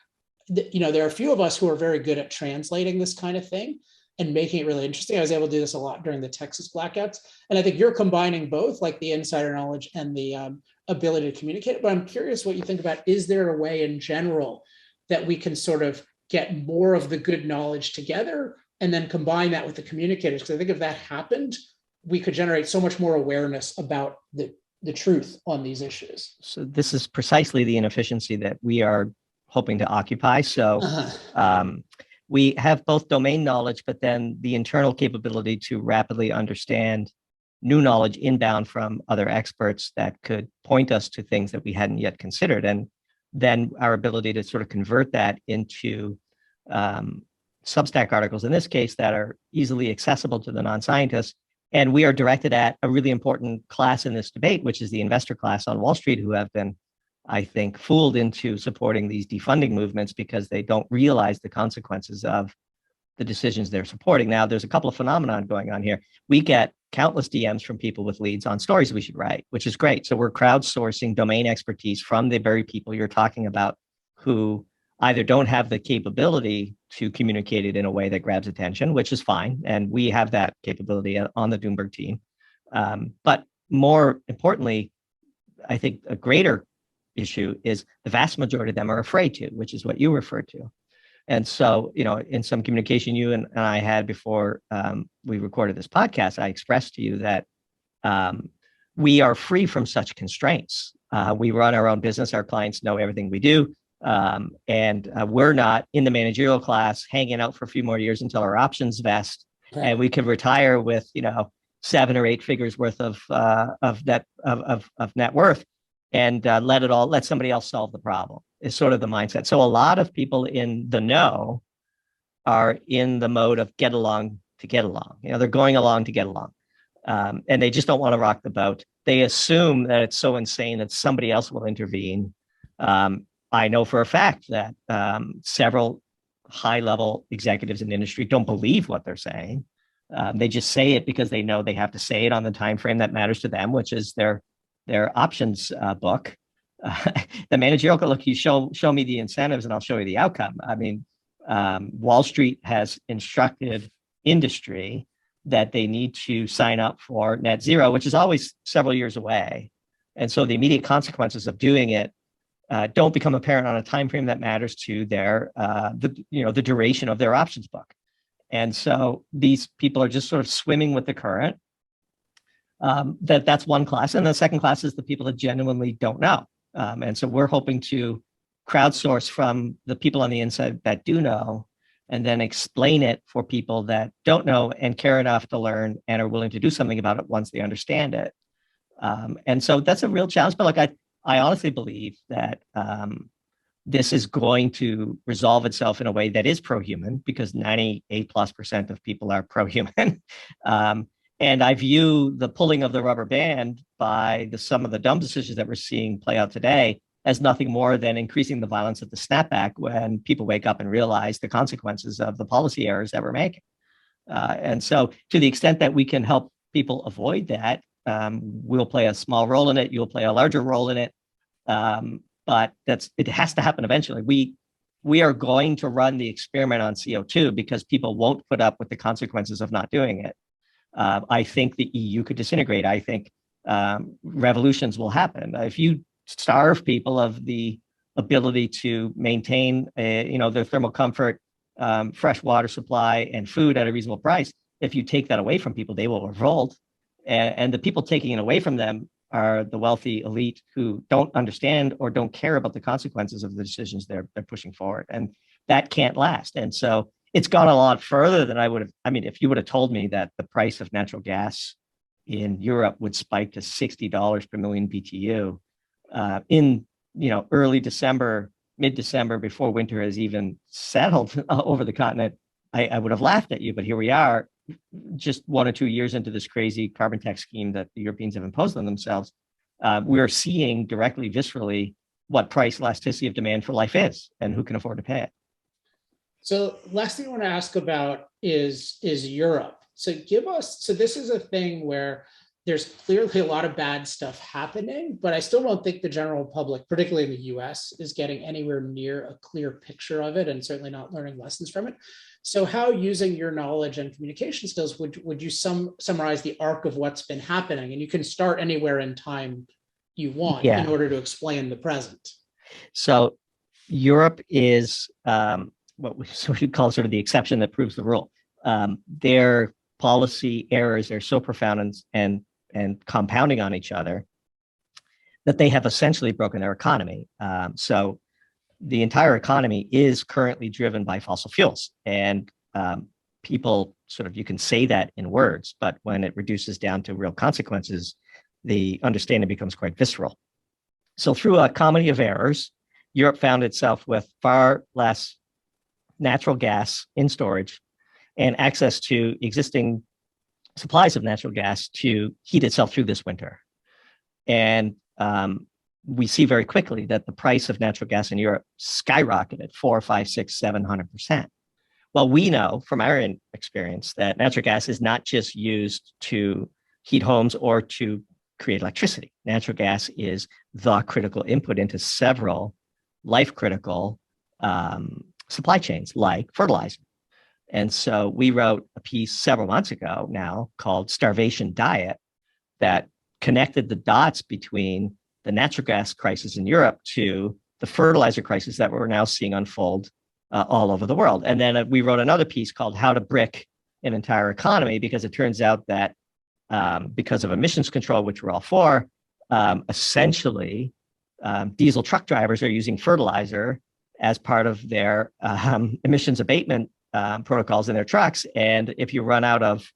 there are a few of us who are very good at translating this kind of thing and making it really interesting. I was able to do this a lot during the Texas blackouts. And I think you're combining both, like the insider knowledge and the ability to communicate it. But I'm curious what you think about, is there a way in general that we can sort of get more of the good knowledge together and then combine that with the communicators? Because I think if that happened, we could generate so much more awareness about the truth on these issues. So this is precisely the inefficiency that we are hoping to occupy. So we have both domain knowledge, but then the internal capability to rapidly understand new knowledge inbound from other experts that could point us to things that we hadn't yet considered. And then our ability to sort of convert that into Substack articles, in this case, that are easily accessible to the non-scientists. And we are directed at a really important class in this debate, which is the investor class on Wall Street, who have been, I think, fooled into supporting these defunding movements because they don't realize the consequences of the decisions they're supporting. Now, there's a couple of phenomena going on here. We get countless DMs from people with leads on stories we should write, which is great. So we're crowdsourcing domain expertise from the very people you're talking about who either don't have the capability to communicate it in a way that grabs attention, which is fine. And we have that capability on the Doomberg team. But more importantly, I think a greater issue is the vast majority of them are afraid to, which is what you referred to. And so, in some communication you and I had before we recorded this podcast, I expressed to you that we are free from such constraints. We run our own business. Our clients know everything we do. And we're not in the managerial class hanging out for a few more years until our options vest. Right. And we can retire with, 7 or 8 figures worth of net worth, and let somebody else solve the problem is sort of the mindset. So a lot of people in the know are in the mode of get along to get along. They're going along to get along, and they just don't want to rock the boat. They assume that it's so insane that somebody else will intervene. I know for a fact that several high-level executives in the industry don't believe what they're saying. They just say it because they know they have to say it on the time frame that matters to them, which is their options book. The managerial look, you show me the incentives and I'll show you the outcome. I mean, Wall Street has instructed industry that they need to sign up for net zero, which is always several years away. And so the immediate consequences of doing it don't become apparent on a time frame that matters to their the duration of their options book. And so these people are just sort of swimming with the current. That's one class. And the second class is the people that genuinely don't know. And so we're hoping to crowdsource from the people on the inside that do know, and then explain it for people that don't know and care enough to learn and are willing to do something about it once they understand it. And so that's a real challenge. But look, I honestly believe that this is going to resolve itself in a way that is pro-human, because 98+% of people are pro-human. And I view the pulling of the rubber band by some of the dumb decisions that we're seeing play out today as nothing more than increasing the violence of the snapback when people wake up and realize the consequences of the policy errors that we're making. And so to the extent that we can help people avoid that, we'll play a small role in it. You'll play a larger role in it. But it has to happen eventually. We are going to run the experiment on CO2 because people won't put up with the consequences of not doing it. I think the EU could disintegrate. I think revolutions will happen. If you starve people of the ability to maintain their thermal comfort, fresh water supply, and food at a reasonable price, if you take that away from people, they will revolt. And the people taking it away from them are the wealthy elite who don't understand or don't care about the consequences of the decisions they're pushing forward. And that can't last. And so it's gone a lot further than I would have. I mean, if you would have told me that the price of natural gas in Europe would spike to $60 per million BTU in early December, mid-December, before winter has even settled over the continent, I would have laughed at you. But here we are, just 1 or 2 years into this crazy carbon tax scheme that the Europeans have imposed on themselves. We're seeing directly, viscerally, what price elasticity of demand for life is and who can afford to pay it. So last thing I want to ask about is Europe. So this is a thing where there's clearly a lot of bad stuff happening, but I still don't think the general public, particularly in the US, is getting anywhere near a clear picture of it, and certainly not learning lessons from it. So how, using your knowledge and communication skills, would you summarize the arc of what's been happening? And you can start anywhere in time you want in order to explain the present. So Europe is what we call sort of the exception that proves the rule. Their policy errors are so profound and compounding on each other that they have essentially broken their economy. So the entire economy is currently driven by fossil fuels. And people you can say that in words, but when it reduces down to real consequences, the understanding becomes quite visceral. So through a comedy of errors, Europe found itself with far less natural gas in storage and access to existing supplies of natural gas to heat itself through this winter. And we see very quickly that the price of natural gas in Europe skyrocketed 4, 5, 6, 700%. Well, we know from our experience that natural gas is not just used to heat homes or to create electricity. Natural gas is the critical input into several life-critical supply chains, like fertilizer. And so we wrote a piece several months ago now called Starvation Diet that connected the dots between the natural gas crisis in Europe to the fertilizer crisis that we're now seeing unfold all over the world. And then we wrote another piece called How to Brick an Entire Economy, because it turns out that because of emissions control, which we're all for, essentially diesel truck drivers are using fertilizer as part of their emissions abatement protocols in their trucks. And if you run out of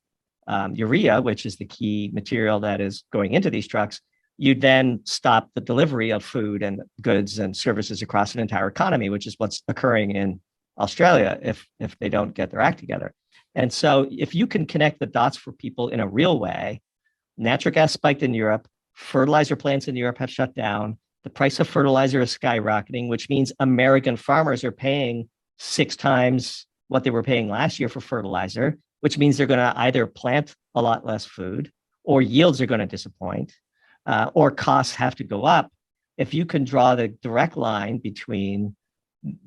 urea, which is the key material that is going into these trucks, you then stop the delivery of food and goods and services across an entire economy, which is what's occurring in Australia if they don't get their act together. And so if you can connect the dots for people in a real way, natural gas spiked in Europe, fertilizer plants in Europe have shut down, the price of fertilizer is skyrocketing, which means American farmers are paying 6 times what they were paying last year for fertilizer, which means they're going to either plant a lot less food or yields are going to disappoint, or costs have to go up. If you can draw the direct line between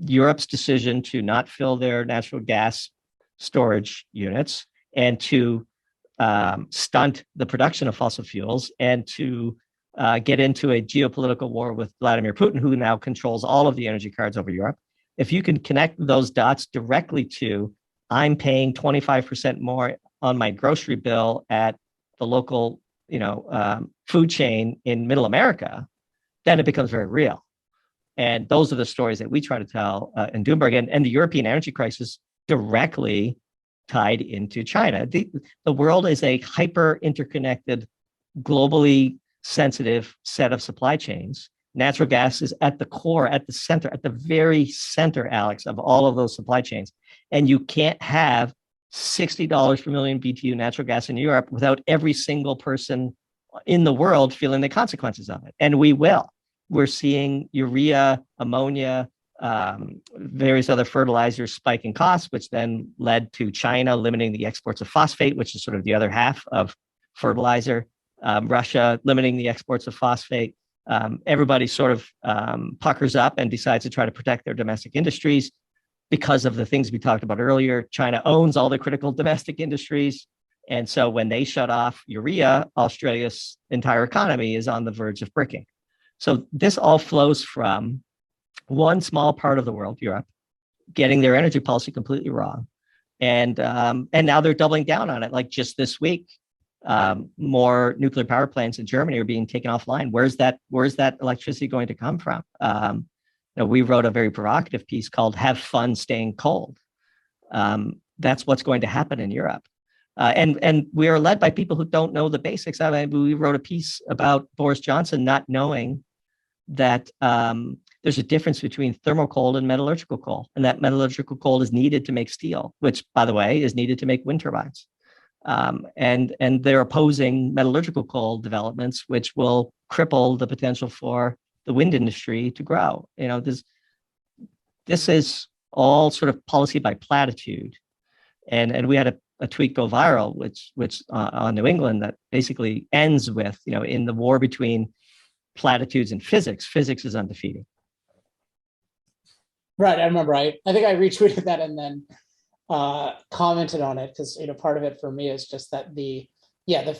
Europe's decision to not fill their natural gas storage units and to stunt the production of fossil fuels and to get into a geopolitical war with Vladimir Putin, who now controls all of the energy cards over Europe. If you can connect those dots directly to, I'm paying 25% more on my grocery bill at the local, food chain in Middle America, then it becomes very real. And those are the stories that we try to tell in Doomberg, and the European energy crisis directly tied into China. The world is a hyper interconnected, globally sensitive set of supply chains. Natural gas is at the core, at the center, at the very center, Alex, of all of those supply chains. And you can't have $60 per million BTU natural gas in Europe without every single person in the world feeling the consequences of it. And we will. We're seeing urea, ammonia, various other fertilizers spike in costs, which then led to China limiting the exports of phosphate, which is sort of the other half of fertilizer. Russia limiting the exports of phosphate. Everybody sort of puckers up and decides to try to protect their domestic industries because of the things we talked about earlier. China owns all the critical domestic industries. And so when they shut off urea, Australia's entire economy is on the verge of bricking. So this all flows from one small part of the world, Europe, getting their energy policy completely wrong. And now they're doubling down on it. Like just this week, more nuclear power plants in Germany are being taken offline. Where's that electricity going to come from? We wrote a very provocative piece called "Have Fun Staying Cold." That's what's going to happen in Europe. And we are led by people who don't know the basics. I mean, we wrote a piece about Boris Johnson not knowing that there's a difference between thermal coal and metallurgical coal, and that metallurgical coal is needed to make steel, which, by the way, is needed to make wind turbines. And they're opposing metallurgical coal developments, which will cripple the potential for the wind industry to grow. This is all sort of policy by platitude, and we had a tweet go viral, which on New England that basically ends with, in the war between platitudes and physics is undefeated. Right. I remember. I think I retweeted that and then commented on it because part of it for me is just that the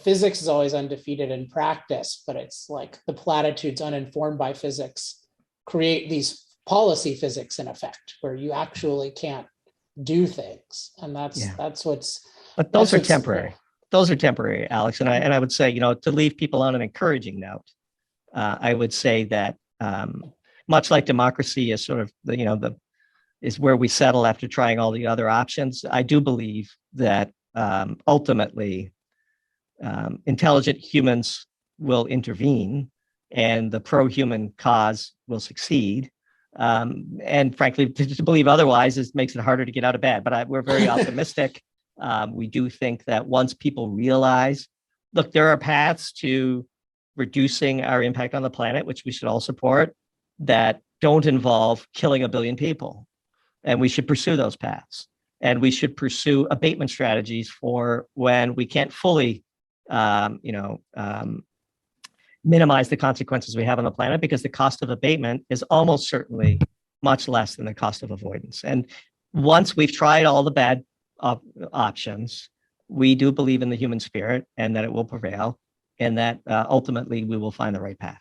physics is always undefeated in practice, but it's like the platitudes uninformed by physics create these policy physics in effect where you actually can't do things, and that's what's. But those are temporary. Those are temporary, Alex. And I would say, to leave people on an encouraging note, I would say that much like democracy is sort of is where we settle after trying all the other options. I do believe that ultimately intelligent humans will intervene and the pro-human cause will succeed. And frankly, to believe otherwise makes it harder to get out of bed. But we're very optimistic. We do think that once people realize, look, there are paths to reducing our impact on the planet, which we should all support, that don't involve killing 1 billion people. And we should pursue those paths. And we should pursue abatement strategies for when we can't fully, minimize the consequences we have on the planet, because the cost of abatement is almost certainly much less than the cost of avoidance. And once we've tried all the bad options, we do believe in the human spirit and that it will prevail, and that ultimately we will find the right path.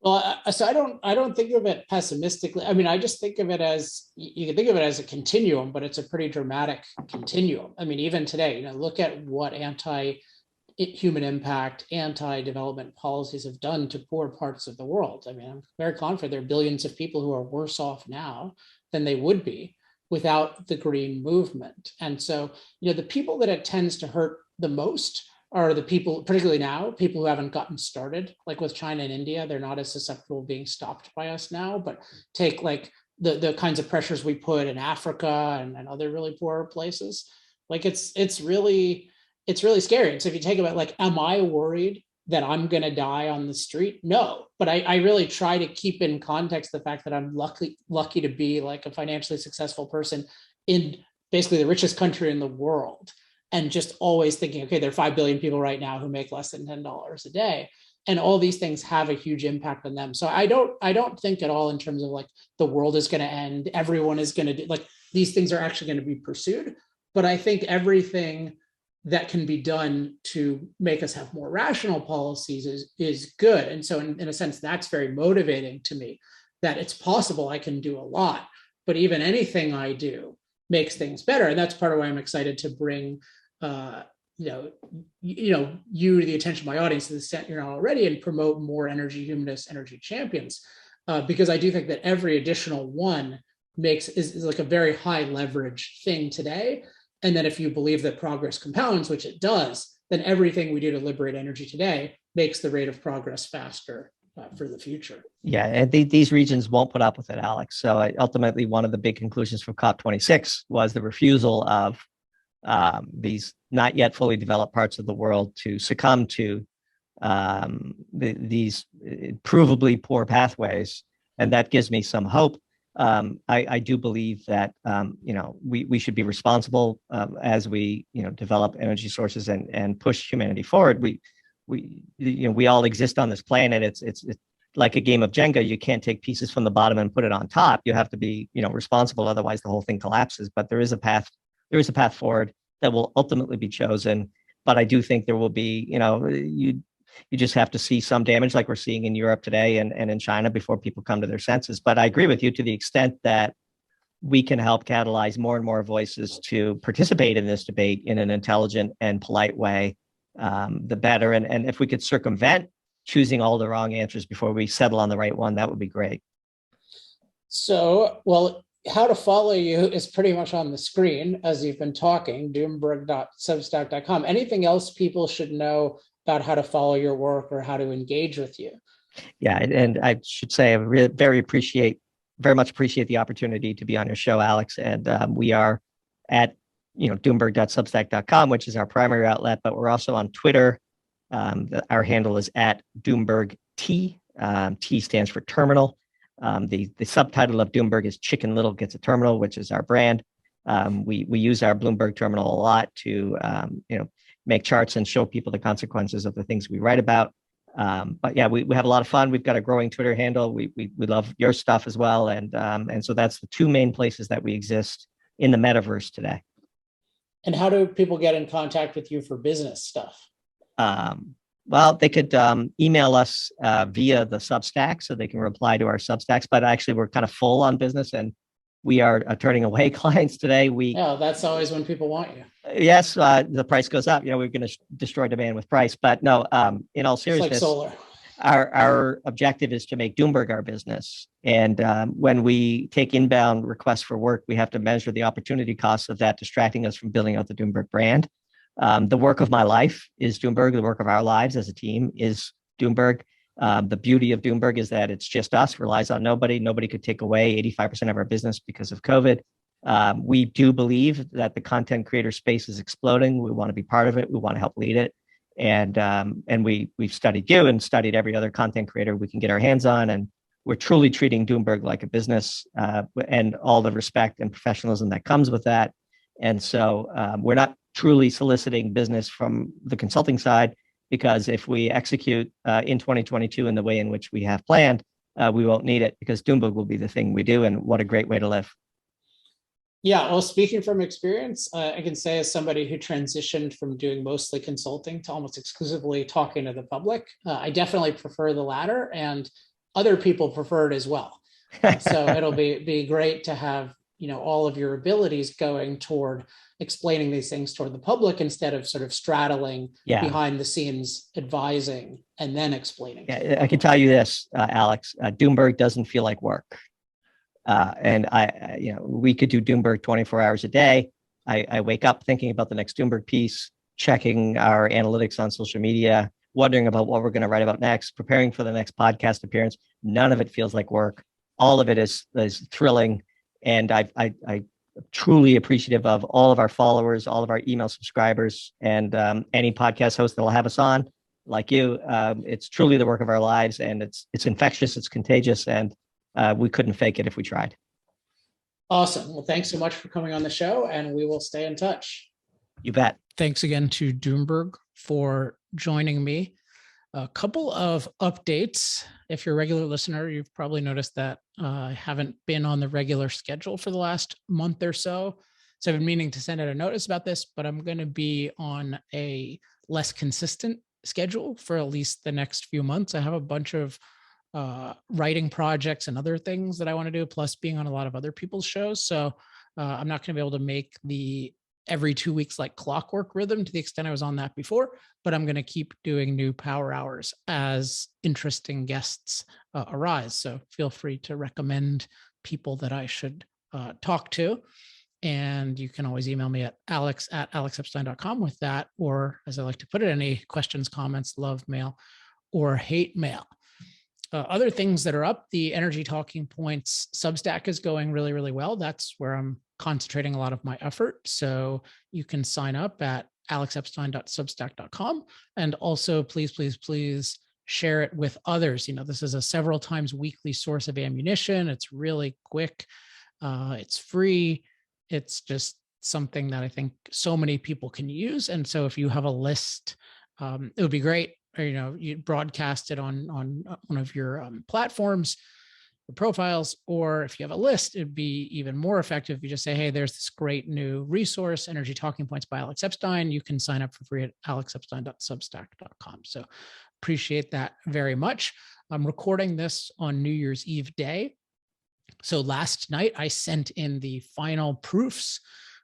Well, so I don't think of it pessimistically. I mean, I just think of it as, you can think of it as a continuum, but it's a pretty dramatic continuum. I mean, even today, look at what anti-human impact, anti-development policies have done to poor parts of the world. I mean, I'm very confident there are billions of people who are worse off now than they would be without the green movement. And so, the people that it tends to hurt the most are the people, particularly now, people who haven't gotten started, like with China and India. They're not as susceptible to being stopped by us now, but take like the kinds of pressures we put in Africa and other really poor places. Like it's really scary. And so if you take about like, am I worried that I'm going to die on the street? No, but I really try to keep in context the fact that I'm lucky to be like a financially successful person in basically the richest country in the world. And just always thinking, okay, there are 5 billion people right now who make less than $10 a day. And all these things have a huge impact on them. So I don't think at all in terms of like the world is going to end, everyone is going to do, like these things are actually going to be pursued. But I think everything that can be done to make us have more rational policies is good. And so in a sense, that's very motivating to me, that it's possible I can do a lot, but even anything I do makes things better. And that's part of why I'm excited to bring you to the attention of my audience to the extent you're not already, and promote more energy humanists, energy champions, because I do think that every additional one is like a very high leverage thing today. And then if you believe that progress compounds, which it does, then everything we do to liberate energy today makes the rate of progress faster for the future. Yeah, and these regions won't put up with it, Alex. So ultimately, one of the big conclusions from COP26 was the refusal of these not yet fully developed parts of the world to succumb to these provably poor pathways. And that gives me some hope. I do believe that we should be responsible as we develop energy sources and push humanity forward. We all exist on this planet. It's like a game of Jenga. You can't take pieces from the bottom and put it on top. You have to be responsible, otherwise the whole thing collapses. But there is a path forward that will ultimately be chosen. But I do think there will be you just have to see some damage like we're seeing in Europe today and in China before people come to their senses. But I agree with you to the extent that we can help catalyze more and more voices to participate in this debate in an intelligent and polite way, the better. And if we could circumvent choosing all the wrong answers before we settle on the right one, that would be great. So, well, how to follow you is pretty much on the screen as you've been talking, doomberg.substack.com. Anything else people should know about how to follow your work or how to engage with you? Yeah, and I should say I very much appreciate the opportunity to be on your show, Alex. And we are at doomberg.substack.com, which is our primary outlet, but we're also on Twitter. Our handle is at Doomberg T. T stands for terminal. The subtitle of Doomberg is Chicken Little Gets a Terminal, which is our brand. We use our Bloomberg terminal a lot to make charts and show people the consequences of the things we write about. But yeah, we have a lot of fun. We've got a growing Twitter handle. We love your stuff as well, and so that's the two main places that we exist in the metaverse today. And how do people get in contact with you for business stuff? Well, they could email us via the Substack, so they can reply to our Substacks. But actually, we're kind of full on business, and we are turning away clients today. That's always when people want you. Yes, the price goes up. We're going to destroy demand with price. But no, in all seriousness, it's like solar. Our objective is to make Doomberg our business. And when we take inbound requests for work, we have to measure the opportunity costs of that distracting us from building out the Doomberg brand. The work of my life is Doomberg. The work of our lives as a team is Doomberg. The beauty of Doomberg is that it's just us, relies on nobody. Nobody could take away 85% of our business because of COVID. We do believe that the content creator space is exploding. We want to be part of it. We want to help lead it. And we've studied you and studied every other content creator we can get our hands on. And we're truly treating Doomberg like a business and all the respect and professionalism that comes with that. And so we're not truly soliciting business from the consulting side, because if we execute in 2022 in the way in which we have planned, we won't need it, because Doomberg will be the thing we do. And what a great way to live. Yeah, well, speaking from experience, I can say as somebody who transitioned from doing mostly consulting to almost exclusively talking to the public, I definitely prefer the latter, and other people prefer it as well. So it'll be great to have all of your abilities going toward explaining these things toward the public instead of sort of straddling behind the scenes, advising and then explaining. Yeah, I can tell you this, Alex, Doomberg doesn't feel like work. And we could do Doomberg 24 hours a day. I wake up thinking about the next Doomberg piece, checking our analytics on social media, wondering about what we're going to write about next, preparing for the next podcast appearance. None of it feels like work. All of it is thrilling. And I truly appreciative of all of our followers, all of our email subscribers, and any podcast host that will have us on, like you. It's truly the work of our lives, and it's infectious, it's contagious, and we couldn't fake it if we tried. Awesome. Well, thanks so much for coming on the show, and we will stay in touch. You bet. Thanks again to Doomberg for joining me. A couple of updates. If you're a regular listener, you've probably noticed that I haven't been on the regular schedule for the last month or so. So I've been meaning to send out a notice about this, but I'm going to be on a less consistent schedule for at least the next few months. I have a bunch of writing projects and other things that I want to do, plus being on a lot of other people's shows. So I'm not going to be able to make the every 2 weeks like clockwork rhythm to the extent I was on that before, but I'm going to keep doing new power hours as interesting guests arise. So feel free to recommend people that I should talk to. And you can always email me at alex@alexepstein.com with that, or as I like to put it, any questions, comments, love mail, or hate mail. Other things that are up, the Energy Talking Points Substack is going really, really well. That's where I'm concentrating a lot of my effort. So you can sign up at alexepstein.substack.com. And also, please, please, please share it with others. This is a several times weekly source of ammunition. It's really quick. It's free. It's just something that I think so many people can use. And so if you have a list, it would be great. Or, you broadcast it on one of your platforms, the profiles, or if you have a list, it'd be even more effective if you just say, hey, there's this great new resource, Energy Talking Points by Alex Epstein. You can sign up for free at alexepstein.substack.com. So appreciate that very much. I'm recording this on New Year's Eve day. So last night I sent in the final proofs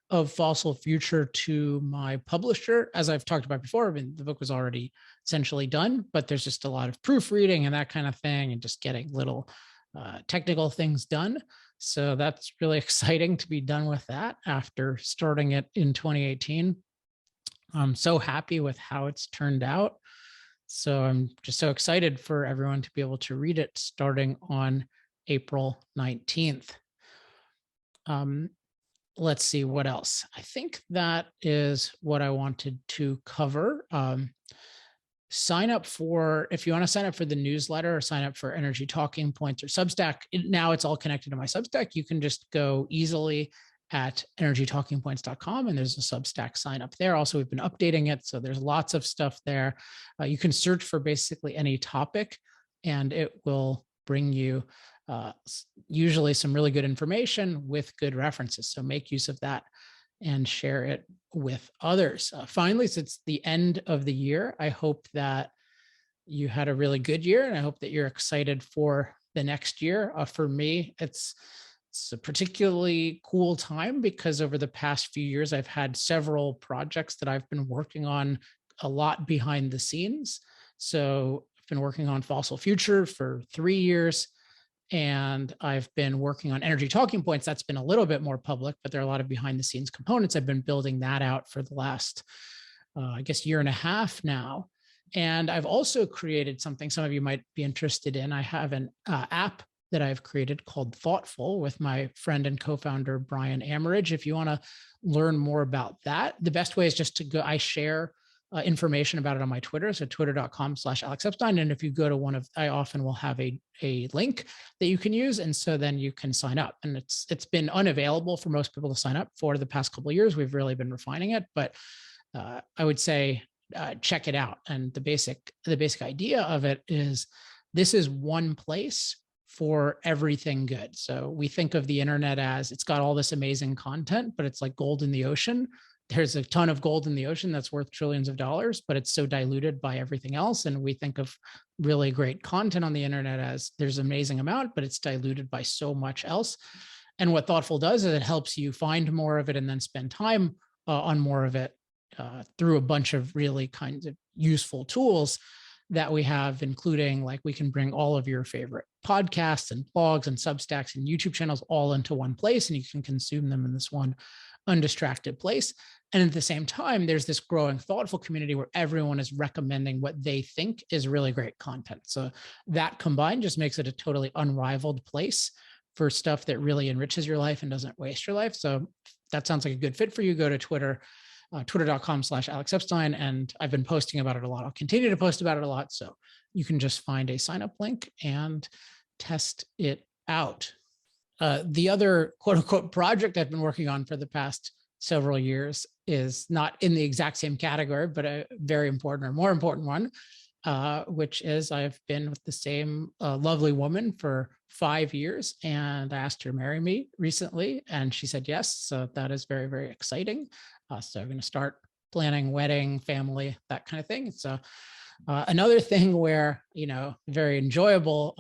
of Fossil Future to my publisher. As I've talked about before, the book was already essentially done, but there's just a lot of proofreading and that kind of thing, and just getting little technical things done. So that's really exciting to be done with that after starting it in 2018. I'm so happy with how it's turned out. So I'm just so excited for everyone to be able to read it starting on April 19th. Let's see what else. I think that is what I wanted to cover. Sign up for, if you want to sign up for the newsletter or sign up for Energy Talking Points or Substack, now it's all connected to my Substack. You can just go easily at energytalkingpoints.com and there's a Substack sign up there. Also, we've been updating it, so there's lots of stuff there. You can search for basically any topic and it will bring you usually some really good information with good references. So make use of that and share it with others. Finally, since it's the end of the year, I hope that you had a really good year, and I hope that you're excited for the next year. For me, it's a particularly cool time because over the past few years, I've had several projects that I've been working on a lot behind the scenes. So I've been working on Fossil Future for 3 years. And I've been working on Energy Talking Points. That's been a little bit more public, but there are a lot of behind the scenes components. I've been building that out for the last, year and a half now. And I've also created something some of you might be interested in. I have an app that I've created called Thoughtful with my friend and co-founder, Brian Amerige. If you want to learn more about that, the best way is just to go, I share information about it on my Twitter. So twitter.com/Alex Epstein. And if you go to I often will have a link that you can use. And so then you can sign up. And it's been unavailable for most people to sign up for the past couple of years. We've really been refining it, but I would say check it out. And the basic idea of it is this is one place for everything good. So we think of the internet as it's got all this amazing content, but it's like gold in the ocean. There's a ton of gold in the ocean that's worth trillions of dollars, but it's so diluted by everything else. And we think of really great content on the internet as there's an amazing amount, but it's diluted by so much else. And what Thoughtful does is it helps you find more of it and then spend time on more of it through a bunch of really kinds of useful tools. that we have, including like we can bring all of your favorite podcasts and blogs and Substacks and YouTube channels all into one place, and you can consume them in this one undistracted place. And at the same time, there's this growing thoughtful community where everyone is recommending what they think is really great content. So that combined just makes it a totally unrivaled place for stuff that really enriches your life and doesn't waste your life. So if that sounds like a good fit for you, go to Twitter, twitter.com/Alex Epstein. And I've been posting about it a lot. I'll continue to post about it a lot. So you can just find a sign up link and test it out. The other quote unquote project I've been working on for the past several years is not in the exact same category, but a very important or more important one, which is I've been with the same lovely woman for 5 years, and I asked her to marry me recently, and she said yes. So that is very, very exciting. So I'm going to start planning wedding, family, that kind of thing. So another thing where, very enjoyable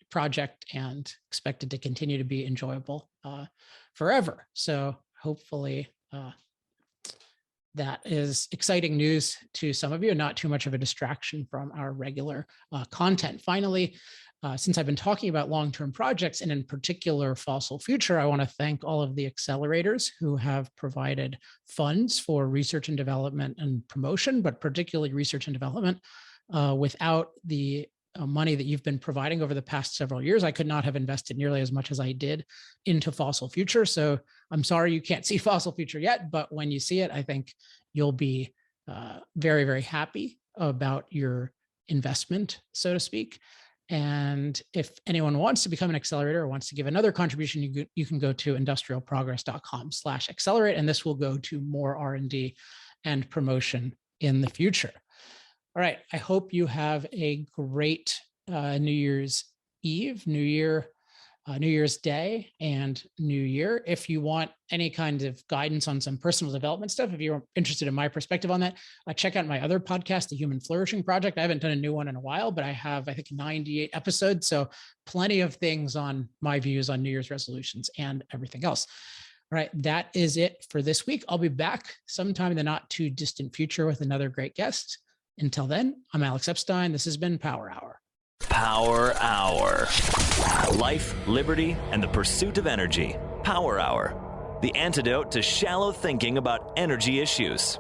project and expected to continue to be enjoyable forever. So hopefully that is exciting news to some of you and not too much of a distraction from our regular content. Finally, since I've been talking about long-term projects and in particular Fossil Future, I want to thank all of the accelerators who have provided funds for research and development and promotion, but particularly research and development. Without the money that you've been providing over the past several years, I could not have invested nearly as much as I did into Fossil Future. So I'm sorry you can't see Fossil Future yet, but when you see it, I think you'll be very, very happy about your investment, so to speak. And if anyone wants to become an accelerator or wants to give another contribution, you can go to industrialprogress.com/accelerate, and this will go to more R&D and promotion in the future. All right. I hope you have a great New Year's Eve, New Year's Day, and New Year. If you want any kind of guidance on some personal development stuff, if you're interested in my perspective on that, check out my other podcast, The Human Flourishing Project. I haven't done a new one in a while, but I have, I think, 98 episodes. So plenty of things on my views on New Year's resolutions and everything else. All right. That is it for this week. I'll be back sometime in the not too distant future with another great guest. Until then, I'm Alex Epstein. This has been Power Hour. Power Hour. Life, liberty, and the pursuit of energy. Power Hour. The antidote to shallow thinking about energy issues.